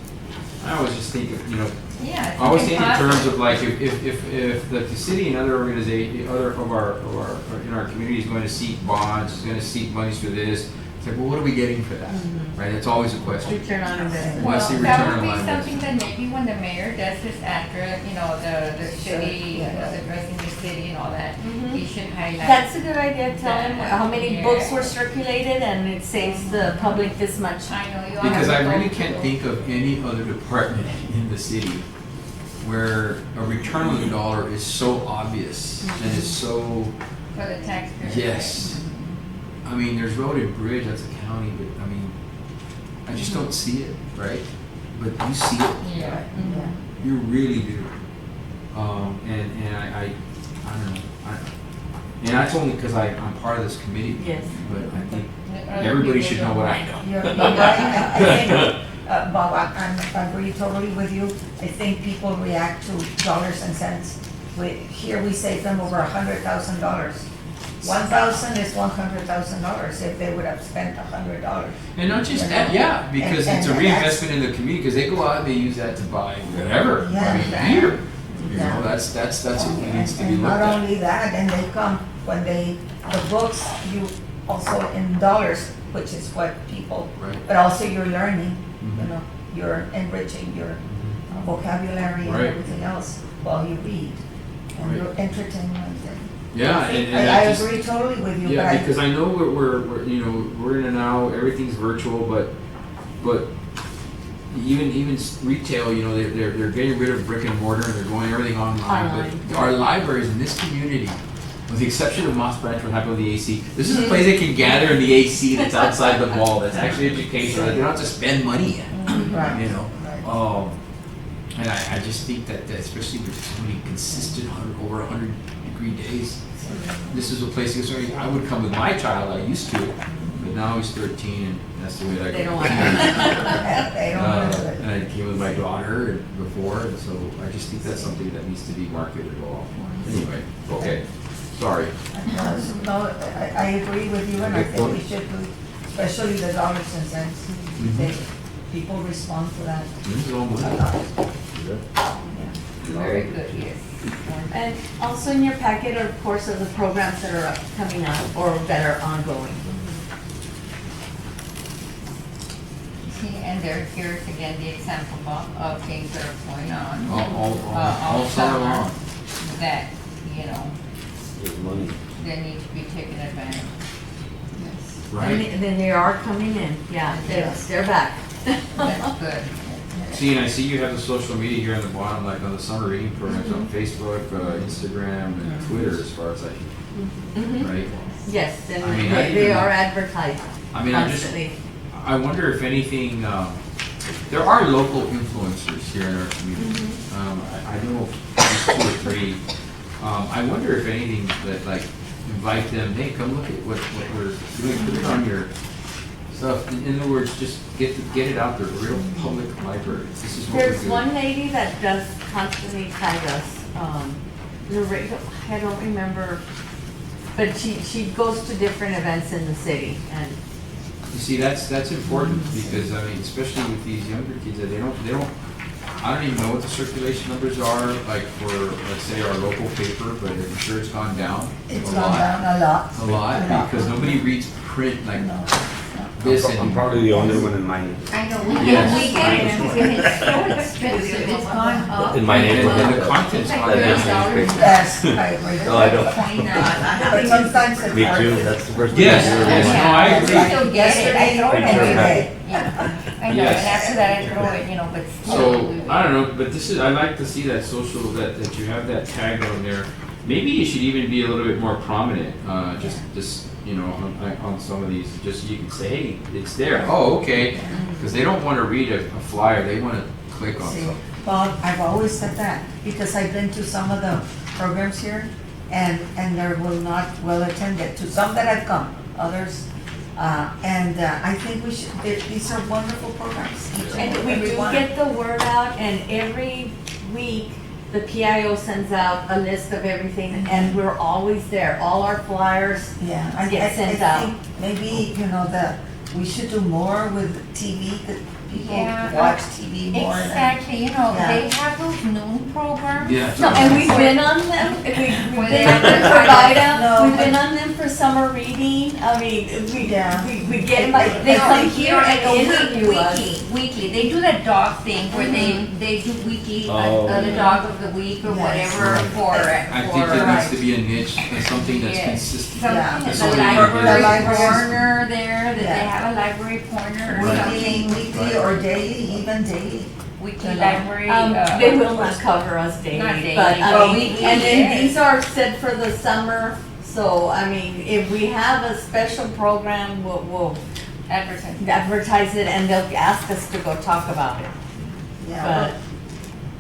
I always just think of, you know,
Yeah.
I always
think
think in terms
positive.
of like, if the city and other organization, other of our, in our community is going to seek bonds, is gonna seek monies for this, it's like, well, what are we getting for that? Right, that's always a question.
Return on investment.
What's the
Well,
return
that
on
would be
investment?
something that maybe when the mayor does his after, you know, the city,
yeah.
addressing the city and all that,
Mhm.
he should highlight.
That's a good idea, tell them how many
Yeah.
books were circulated and it saves the public this much.
I know you all
Because I
have to
really
go
can't
through.
think of any other department in the city where a return on the dollar is so obvious and is so,
For the taxpayers.
yes. I mean, there's road and bridge, that's a county, but I mean, I just don't see it, right? But you see it,
Yeah.
you really do. And I don't know, and that's only because I'm part of this committee.
Yes.
But I think
Other
everybody
people
should know
don't
what I
like.
know.
You're right. I think, Bob, I agree totally with you. I think people react to dollars and cents. Here we save them over $100,000. 1,000 is $100,000 if they would have spent $100.
And not just that, yeah, because
And-
it's a
and
reinvestment in the community, because they go out and they use that to buy whatever, I
Yeah.
mean, beer. You
Yeah.
know, that's what needs to be
And
looked
not
at.
only that, and they come, when the books, you also in dollars, which is what people,
Right.
but also you're learning, you
Mhm.
know, you're enriching your vocabulary and
Right.
everything else while you read. And
Right.
your entertainment.
Yeah, and
I
just,
agree totally with you, but
yeah,
I,
because I know we're you know, we're in a now, everything's virtual, but even retail, you know, they're getting rid of brick and mortar and they're going everything online.
Online.
But our libraries in this community, with the exception of Moss Branch, what happened with the AC, this is a place they can gather in the AC that's outside the mall, that's actually educational, that they don't have to spend money in,
right.
you know?
Right.
And I just think that especially with so many consistent over 100-degree days, this is a place, I would come with my child, I used to, but now he's 13 and that's the way that I go.
They don't want
They don't want to do it.
And I came with my daughter before, and so I just think that's something that needs to be marketed well. Anyway, okay, sorry.
No, I agree with you, and I
Good
think we
point.
should do, especially the dollars and cents. They, people respond to that
This is all
a
money.
lot.
Very good, yes.
And also in your packet are, of course, of the programs that are coming out or that are ongoing.
See, and here's again the example of things that are going on.
All summer long.
That, you know,
There's money.
they need to be taken advantage of.
Right?
And then they are coming in, yeah, they're back.
That's good.
See, and I see you have the social media here on the bottom, like on the summer reading programs on Facebook, Instagram, and Twitter, as far as I can,
Mhm.
right?
Yes, and
I mean, I
they
even-
are advertised
I mean,
constantly.
I wonder if anything, there are local influencers here in our community. I know at least 2 or 3. I wonder if anything that like invite them, hey, come look at what we're doing, put it on your stuff. In other words, just get it out there, real public library. This is what we're
There's
doing.
one lady that does constantly tag us, Laredo, I don't remember, but she goes to different events in the city and
You see, that's important because I mean, especially with these younger kids, that they don't. I don't even know what the circulation numbers are, like for, let's say, our local paper, but I'm sure it's gone down
It's
a
gone
lot.
down a lot.
A lot, because nobody reads print like
No.
this
I'm
and.
probably the only one in my,
I know,
Yes.
we get it, and it's so expensive, it's gone up.
In my
And
neighborhood.
the content's
Like
gone
$30
down.
Yes, I agree.
No, I don't.
But sometimes it's
Me
hard
too,
to-
that's the first thing.
Yes,
I do.
yes, no, I agree.
I still get it, I throw it
Make sure
every
I'm
day. Yeah, I know, and
Yes.
after that I throw it, you know, but still.
So, I don't know, but this is, I like to see that social, that you have that tag on there. Maybe it should even be a little bit more prominent, just, you know, on some of these, just so you can say, hey, it's there, oh, okay. Because they don't want to read a flyer, they want to click on
See,
something.
well, I've always said that, because I've been to some of the programs here, and they're not well attended, to some that have come, others, I think we should, these are wonderful programs. Each
And we
every
do
one.
get the word out and every week the PIO sends out a list of everything, and we're always there. All our flyers
Yeah, I
get sent out.
think maybe, we should do more with TV, that people
Yeah.
watch TV more than.
Exactly,
Yeah.
they have those noon programs.
Yeah.
No, and we've been on them, we've
When
been
they
on them for
advertise.
VITA,
No,
we've
but-
been on them for summer reading, I mean,
Yeah.
we get, like, they
No,
come here and interview us.
Weekly, they do that dog thing where they do weekly,
Oh.
the dog of the week or
Yes.
whatever for.
I think there needs to be a niche, something that's
Yes.
consistent.
Something,
Yeah.
the
So
library
libraries-
corner there, that they
Yeah.
have a library corner or something.
Weekly or daily, even daily.
Weekly library.
They will not cover us
Not
daily,
daily,
but,
but
I mean,
weekly,
and then
yes.
these are set for the summer, so, I mean, if we have a special program, we'll
Advertising.
advertise it and they'll ask us to go talk about it,
Yeah.
but,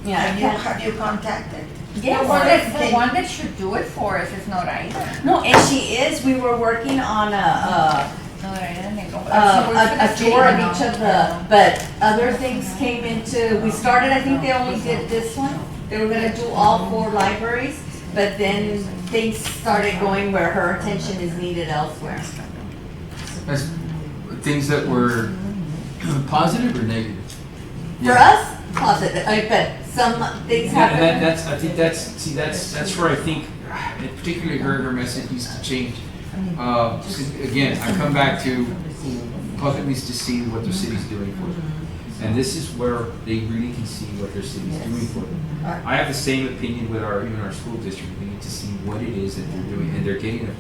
yeah, I can't.
Have you contacted?
The one that,
Okay.
the one that should do it for us is Noraida.
No, and she is, we were working on
Noraida, they go.
a tour of each of the, but other things came into, we started, I think they only did this one. They were gonna do all 4 libraries, but then things started going where her attention is needed elsewhere.
As things that were positive or negative?
For us, positive, I bet some things
Yeah, and
happen.
that's, I think that's where I think, and particularly her message needs to change. Again, I come back to, public needs to see what their city's doing for them. And this is where they really can see what their city's doing for them. I have the same opinion with even our school district. We need to see what it is that they're doing, and they're getting a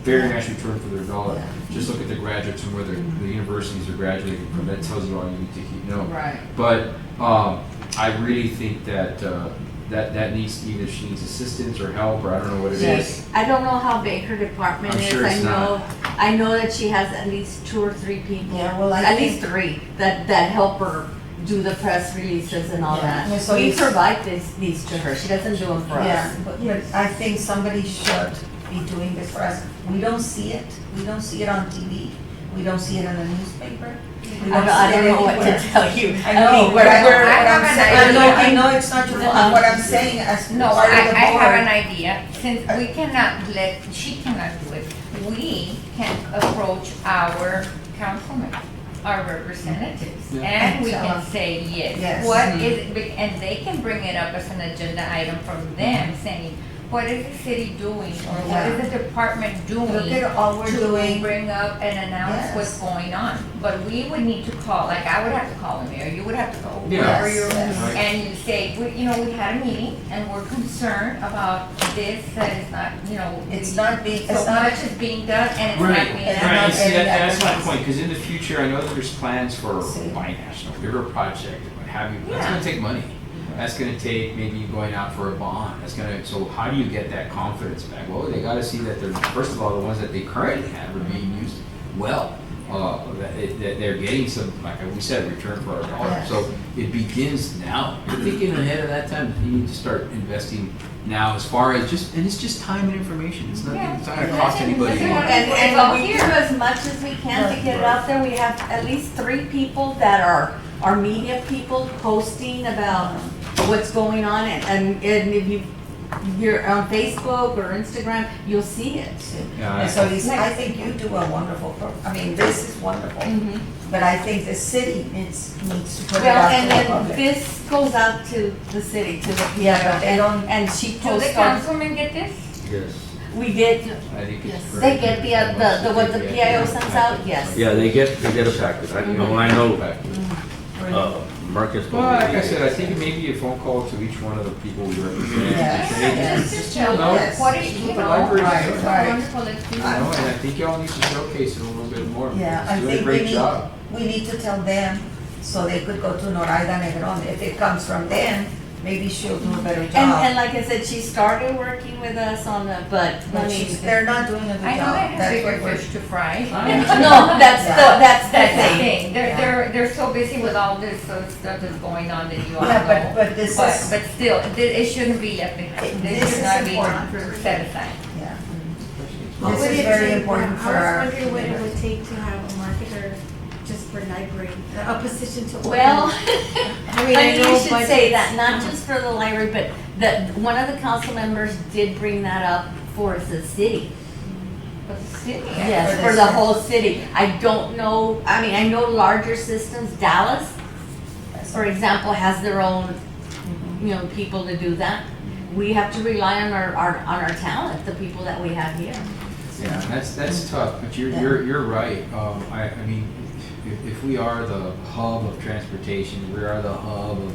very nice return for their dollar. Just look at the graduates and where the universities are graduating from. That tells you all you need to keep knowing.
Right.
But I really think that that needs, either she needs assistance or help, or I don't know what it is.
Yes, I don't know how big her department
I'm
is,
sure it's
I know that she has at least 2 or 3 people.
Yeah, well, I
At
think-
least 3 that help her do the press releases and all
Yeah,
that.
so
We
it's-
provide these to her, she doesn't do them for
Yeah,
us.
but I think somebody should be doing this for us. We don't see it. We don't see it on TV. We don't see it in the newspaper. We
I
see
don't
it
know what to
anywhere.
tell you.
I know,
mean,
but
I
what
have
I'm
an
saying,
idea.
I know it's not your fault. What I'm saying as
No,
part
I
of the
have an
board.
idea. Since we cannot she cannot do it, we can approach our councilmen, our representatives,
Yeah.
and we
Tell
can
them.
say, yes,
Yes.
what is, and they can bring it up as an agenda item from them, saying, what is the city doing, or what is the department doing?
Look at all we're
to
doing.
bring up and announce
Yes.
what's going on. But we would need to call, like I would have to call the mayor, you would have to call
Yeah.
whoever you're,
Yes.
Right.
and you say, we had a meeting and we're concerned about this, that is not,
It's not being,
so
it's not,
much is being done and it's
Right,
not being
and
done.
right,
not
and see,
every
that's my
advertise.
point, because in the future, I know that there's plans for
See.
binational, river project, and what have you, that's
Yeah.
gonna take money. That's gonna take maybe you going out for a bond, so how do you get that confidence back? Well, they gotta see that they're, first of all, the ones that they currently have are being used well. That they're getting some, like we said, return for our dollar,
Yes.
so it begins now. You're thinking ahead of that time, you need to start investing now as far as and it's just time and information, it's not gonna cost anybody
Yeah.
more.
And
all
we do
here.
as much as we can to get it out there. We have at least 3 people that are media people posting about what's going on, and if you're on Facebook or Instagram, you'll see it.
Yeah,
and so I think you do a wonderful, this is wonderful. But I think the city needs to put it
Well,
out
and
to the
then
public.
this goes out to the city, to the
Yeah,
PIO,
but they don't-
and she
Do the
posts on,
councilmen get this?
Yes.
we get,
I think it's
they
great.
get the what the PIO sends out, yes.
Yeah, they get a package. I know, Marcus told
Well,
me.
like I said, I think it may be a phone call to each one of the people we represent.
Yes.
Just tell
No,
them what is,
the library is
right.
wonderful, let's do
You
that.
know, and I think y'all need to showcase it a little bit more.
Yeah,
It's
I
doing a
think
great job.
we need to tell them so they could go to Noraida Negron. If it comes from them, maybe she'll do a better
And
job.
like I said, she started working with us on the, but, I
But
mean,
they're not doing a good
I know
job.
they have
That's
bigger
what we're.
fish to fry.
no, that's
That's
the
the
thing.
thing, they're so busy with all this stuff that's going on that you all know.
Yeah, but this is,
But still, it shouldn't be left behind,
This
this
is
should not be
important.
set aside.
yeah.
What
This
would
is
it
very
take-
important for
I
our.
was wondering what it would take to have a marketer just for library, a position to. open.
Well,
I mean, I
funny
know
you should say
budgets.
that, not just for the library, but That, one of the council members did bring that up for the city.
But the city.
Yes, for the whole city. I don't know, I mean, I know larger systems, Dallas, for example, has their own, people to do that. We have to rely on our talent, the people that we have here.
Yeah, that's tough, but you're right. I mean, if we are the hub of transportation, we are the hub of,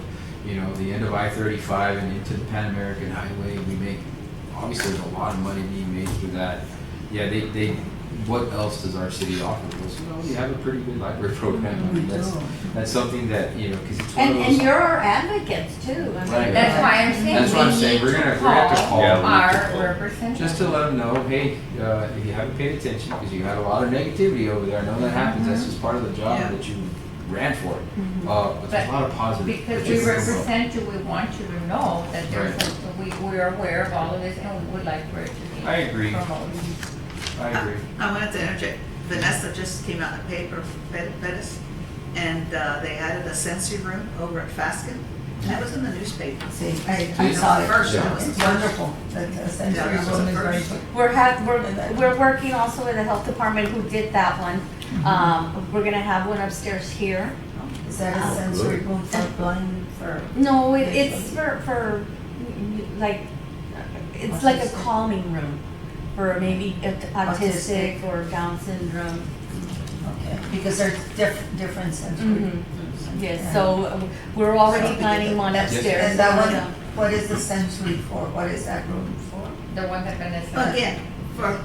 the end of I-35 and into the Pan American Highway, obviously there's a lot of money being made through that. Yeah, what else does our city offer? Well, we have a pretty good library program. I mean, that's something that, because it's one of those.
And you're our advocates too. I mean,
Right.
That's why I'm saying
That's what I'm
we
saying.
need
We're
to
gonna have to call.
Yeah, we need to
our
call.
representative.
Just to let them know, hey, if you haven't paid attention, because you had a lot of negativity over there, I know that happens, that's just part of the job
Yeah.
that you ran for. But there's a lot of positive.
Because
that
we
you can promote.
represent you, we want you to know that we are aware of all of this and we would like for it to be
I agree.
promoted.
I agree.
I wanted to interject, Vanessa just came out in the paper, Bettis, and they added a sensory room over at Faskin. That was in the newspaper.
See, I saw it.
First,
Yeah.
it was
It's
the first.
wonderful. The sensory
Yeah, it was
room
the
is very
first.
good.
We're working also with the health department who did that one. We're gonna have one upstairs here.
Is that a sensory room for blind, for?
No, it's for, like, it's like a calming room for maybe autistic or Down syndrome.
Okay, because there's different sensory.
Mhm. Yes, so we're already planning one upstairs.
And that one, what is the sensory for? What is that room for?
The one that Vanessa.
Again, for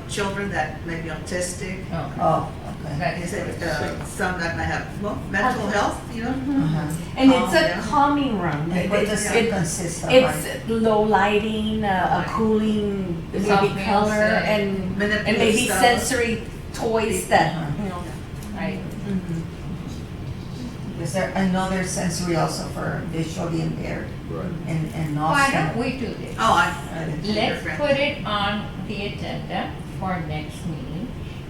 children that may be autistic,
Okay.
Oh, okay.
That
is
is
it,
it.
some that might have, mental health,
Uh-huh.
And it's a
Yeah.
calming room.
And what does
It-
it consist of?
It's low lighting, a cooling, maybe
Soft
color,
music.
and
manipulative
maybe
stuff.
sensory toys that,
Right.
Mhm.
Is there another sensory also for visually impaired
Right.
and
Why
also?
don't we do this?
Oh,
Let's put it on the agenda for next meeting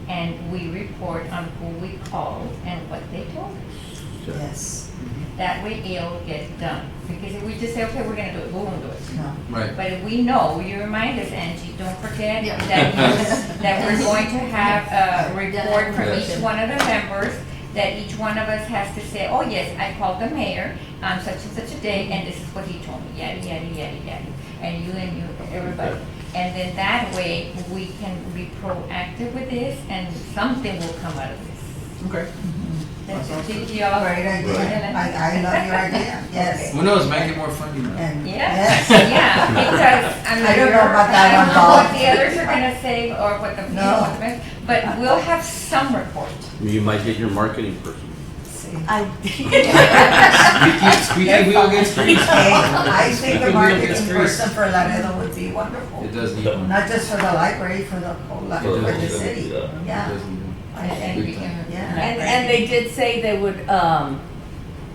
and we report on who we called and what they told us.
Yes,
That way it'll get done. Because if we just say, okay, we're gonna do it, we won't do it.
no.
Right.
But if we know, you remind us, Angie, don't forget
Yeah.
that we're going to have a report from
Yes.
each one of the members, that each one of us has to say, oh yes, I called the mayor on such and such a day, and this is what he told me, yada, yada, yada, yada. And you, everybody. And then that way, we can be proactive with this, and something will come out of this.
Okay.
That's it. Did y'all?
Great idea. I love your idea, yes.
Who knows, make it more fun,
And,
Yeah,
yes.
yeah, because, I mean,
I don't know about that
I don't
one,
know
Bob.
what the others are gonna say, or what the,
No.
but we'll have some report.
You might get your marketing person.
See.
Squeaky wheel gets greased.
I think
Squeaky
the
wheel
marketing
gets greased.
person for Laredo would be wonderful.
It does need one.
Not just for the library, for the whole,
It
for
does
the
need
city.
one. It
Yeah.
does need one.
I
And
think,
we can.
Yeah.
And they did say they would,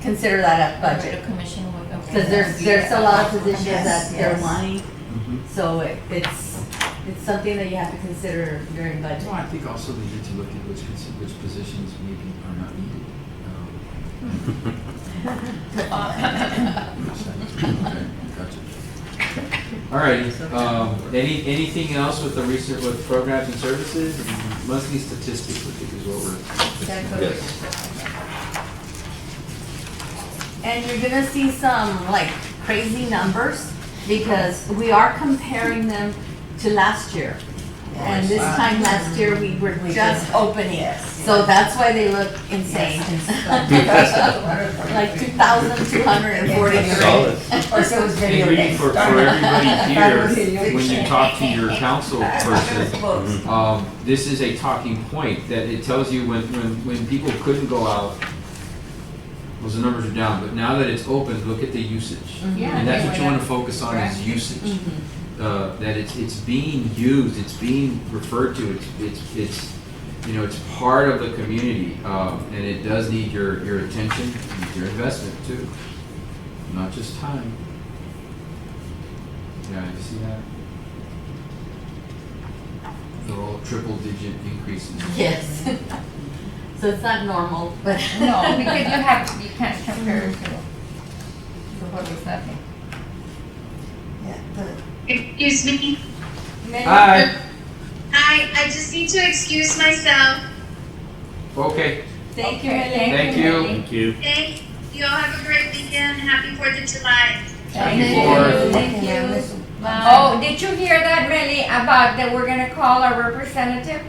consider that at budget.
The commission would. okay.
Because there's a lot of positions
Yes,
that they're
yes.
wanting,
Mhm.
so it's something that you have to consider during budget.
Well, I think also they need to look at which positions maybe are not needed. Okay, gotcha. All right, anything else with with programs and services? Monthly statistics, I think is what we're.
That's what
Yes.
And you're gonna see some like crazy numbers because we are comparing them to last year. And this time last year, we were
We
just
did.
opening,
Yes,
so
yes.
that's why they look insane. Like 2,243.
Solid.
Of course, it was
Hey,
video
Rudy,
games.
for everybody here,
Video
when you
games.
talk to your council person,
Books.
this is a talking point that it tells you when people couldn't go out, those numbers are down, but now that it's open, look at the usage.
Yeah,
And that's
they
what you
went
wanna
up
focus on is
drastically.
usage. That it's being used, it's being referred to, it's it's part of the community, and it does need your attention, and your investment too, not just time. Yeah, you see that? They're all triple-digit increases.
Yes. So it's not normal, but.
No, because you can't compare it to what was nothing.
Excuse me.
Hi.
Hi, I just need to excuse myself.
Okay.
Thank you,
Okay,
Millie.
Thank you.
Thank you.
Thank you all. Have a great weekend. Happy 4th of July.
Thank you for.
Thank
Yeah,
you.
Miss-
Oh, did you hear that, Millie, about that we're gonna call our representative?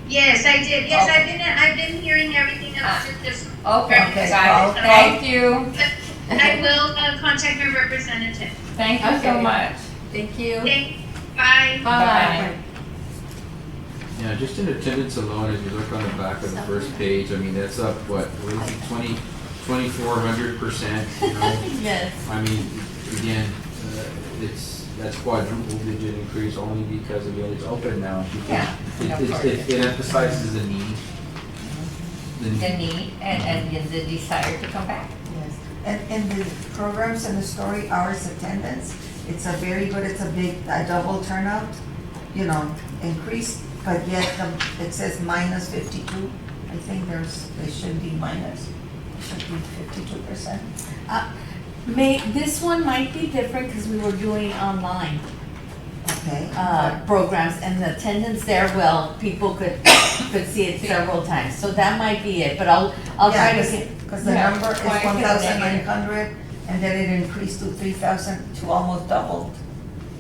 Yes, I did. Yes,
Okay.
I've been hearing everything up to this.
Okay,
Okay,
got
okay.
it. Thank you.
I will contact my representative.
Thank you so
Okay.
much.
Thank you.
Thank. Bye.
Bye-bye.
Yeah, just in attendance alone, if you look on the back of the first page, I mean, that's up, what is it, 2,400%, you know?
Yes.
I mean, again, that's quadruple digit increase only because, again, it's open now.
Yeah, of course.
It emphasizes the need.
The need and the desire to come back.
Yes, and the programs in the story hours attendance, it's a very good, it's a big, a double turnout, you know, increase, but yet it says minus 52. I think it should be minus, it should be 52%.
This one might be different because we were doing online
Okay.
programs and the attendance there, well, people could see it several times. So that might be it, but I'll try to get.
Because the
Yeah,
number is
why couldn't they-
1,900, and then it increased to 3,000, to almost double.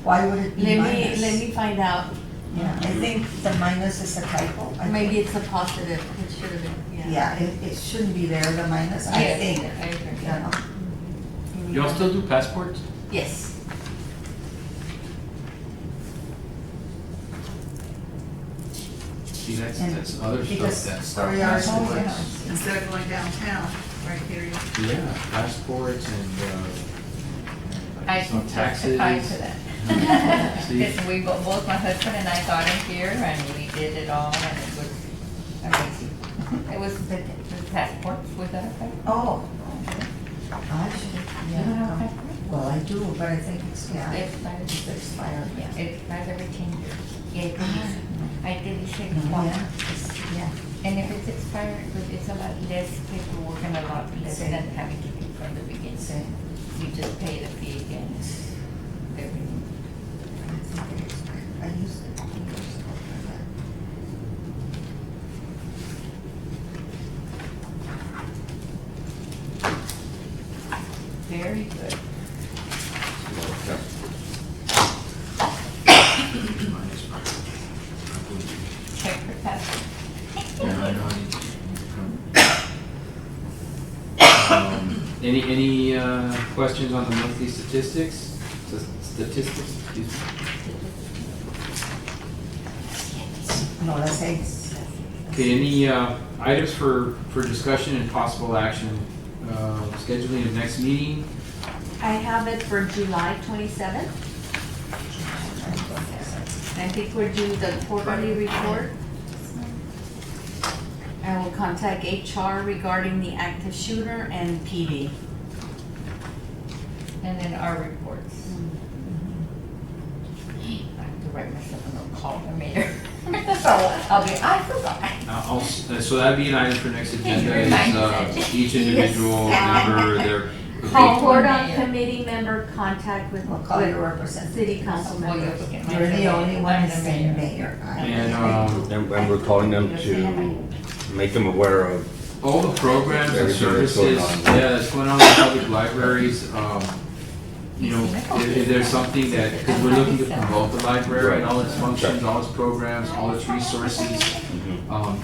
Why would it be minus?
Let me find out.
Yeah, I think the minus is a typo. I
Maybe
think.
it's a positive. It should have been,
Yeah, it shouldn't be there, the minus, I
Yes,
think,
I agree.
you know.
Y'all still do passports?
Yes.
See, that's
And
other
because
stuff that's.
story hours
Oh,
is
yeah.
like-
Instead of going downtown, right here, you
Yeah, passports and,
I
some
can
taxes.
testify to that.
See?
Because we, both my husband and I got in here and we did it all and it was amazing. It was the passports with our passport.
Oh, I should,
You don't have a
yeah.
passport?
Well, I do, but I think it's, yeah,
It's expired.
it's expired, yeah.
It expires every 10 years. Yeah, it
Ah.
is. I did the same
Yeah,
one.
yeah.
And if it's expired, it's a lot less paperwork and a lot less
Same.
than having to do from the beginning.
Same.
You just pay the fee again. Everything.
I think it expired. I used it years ago for that.
Very good. Check for passport.
Yeah, I know. Any questions on the monthly statistics? Statistics, excuse me.
No, that's eight.
Okay, any items for discussion and possible action? Scheduling of next meeting?
I have it for July 27th. I think we're due the quarterly report. I will contact HR regarding the active shooter and PD.
And then our reports. I have to write myself a note, call the mayor. So I'll be, I forgot.
So that'd be an item for next agenda,
Remind
is each individual member, their.
Report on committee member contact with
We'll call you a representative.
city council
Well,
members.
look at my
You're the
mayor.
only one
I'm
that's
the
saying
mayor.
mayor.
And,
And we're calling them to make them aware of,
all the programs and
Everything that's
services,
going on.
yeah, that's going on in public libraries, you know, if there's something that, because we're looking to promote the library and all its functions, all its programs, all its resources,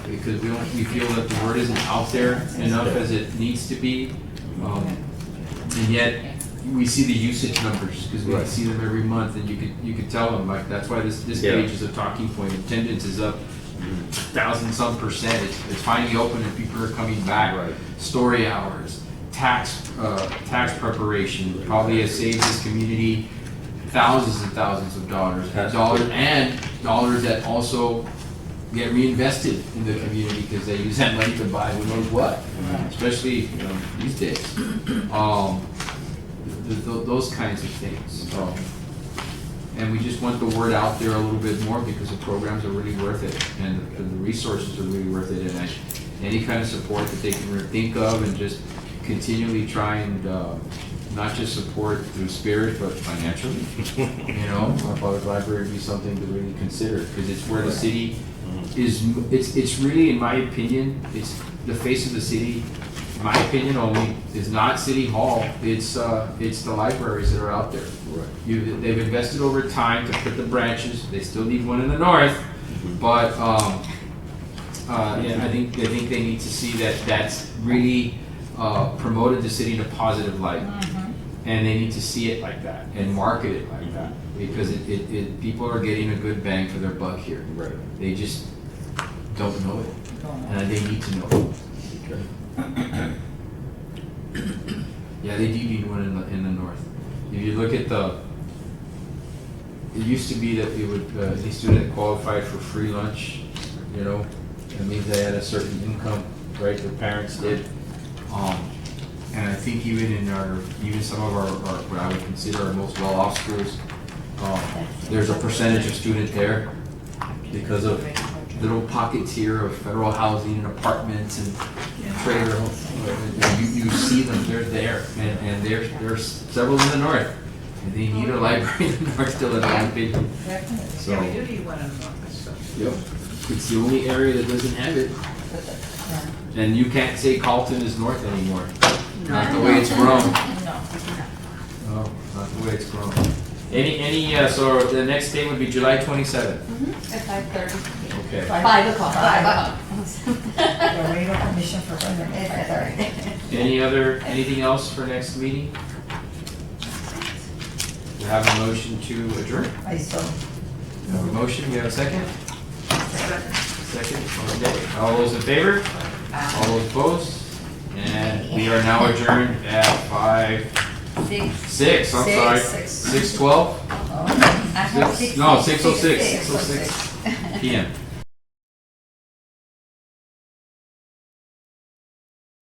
because we feel that the word isn't out there enough as it needs to be. And yet, we see the usage numbers, because we
Right.
see them every month, and you could tell them, like, that's why this
Yeah.
page is a talking point. Attendance is up 1,000-some%. It's finally open and people are coming back.
Right.
Story hours, tax preparation, probably has saved this community thousands and thousands of dollars.
Has to.
Dollars that also get reinvested in the community, because they use that money to buy who knows what, especially, you know, these days. Those kinds of things. And we just want the word out there a little bit more, because the programs are really worth it, and the resources are really worth it, and any kind of support that they can think of, and just continually try and, not just support through spirit, but financially. You know, a public library would be something to really consider, because it's where the city is, it's really, in my opinion, it's the face of the city, in my opinion only, is not City Hall, it's the libraries that are out there.
Right.
They've invested over time to put the branches, they still need one in the north, but, yeah, I think they need to see that that's really, promoted the city in a positive light. And they need to see it like that and market it like that, because people are getting a good bang for their buck here.
Right.
They just don't know it, and they need to know it. Yeah, they do need one in the north. If you look at it used to be that it would, any student that qualified for free lunch, you know, that means they had a certain income, right, their parents did. And I think even some of our, what I would consider our most well-off schools, there's a percentage of student there because of little pockets here of federal housing and apartments and trailer homes. You see them, they're there, and there's several in the north, and they need a library in the north still, in my opinion. So,
Yeah, we do need one in the office, so.
yep, it's the only area that doesn't have it. And you can't say Carlton is north anymore. Not the way it's grown. No, not the way it's grown. So the next date would be July 27th.
At 5:30.
Okay.
5 o'clock.
5 o'clock. The rate of commission for women is at 30.
Anything else for next meeting? We have a motion to adjourn.
I saw.
We have a motion, we have a second? Second, okay. All those in favor? All those opposed? And we are now adjourned at 6, I'm sorry. 6:12?
I have
6:06 PM.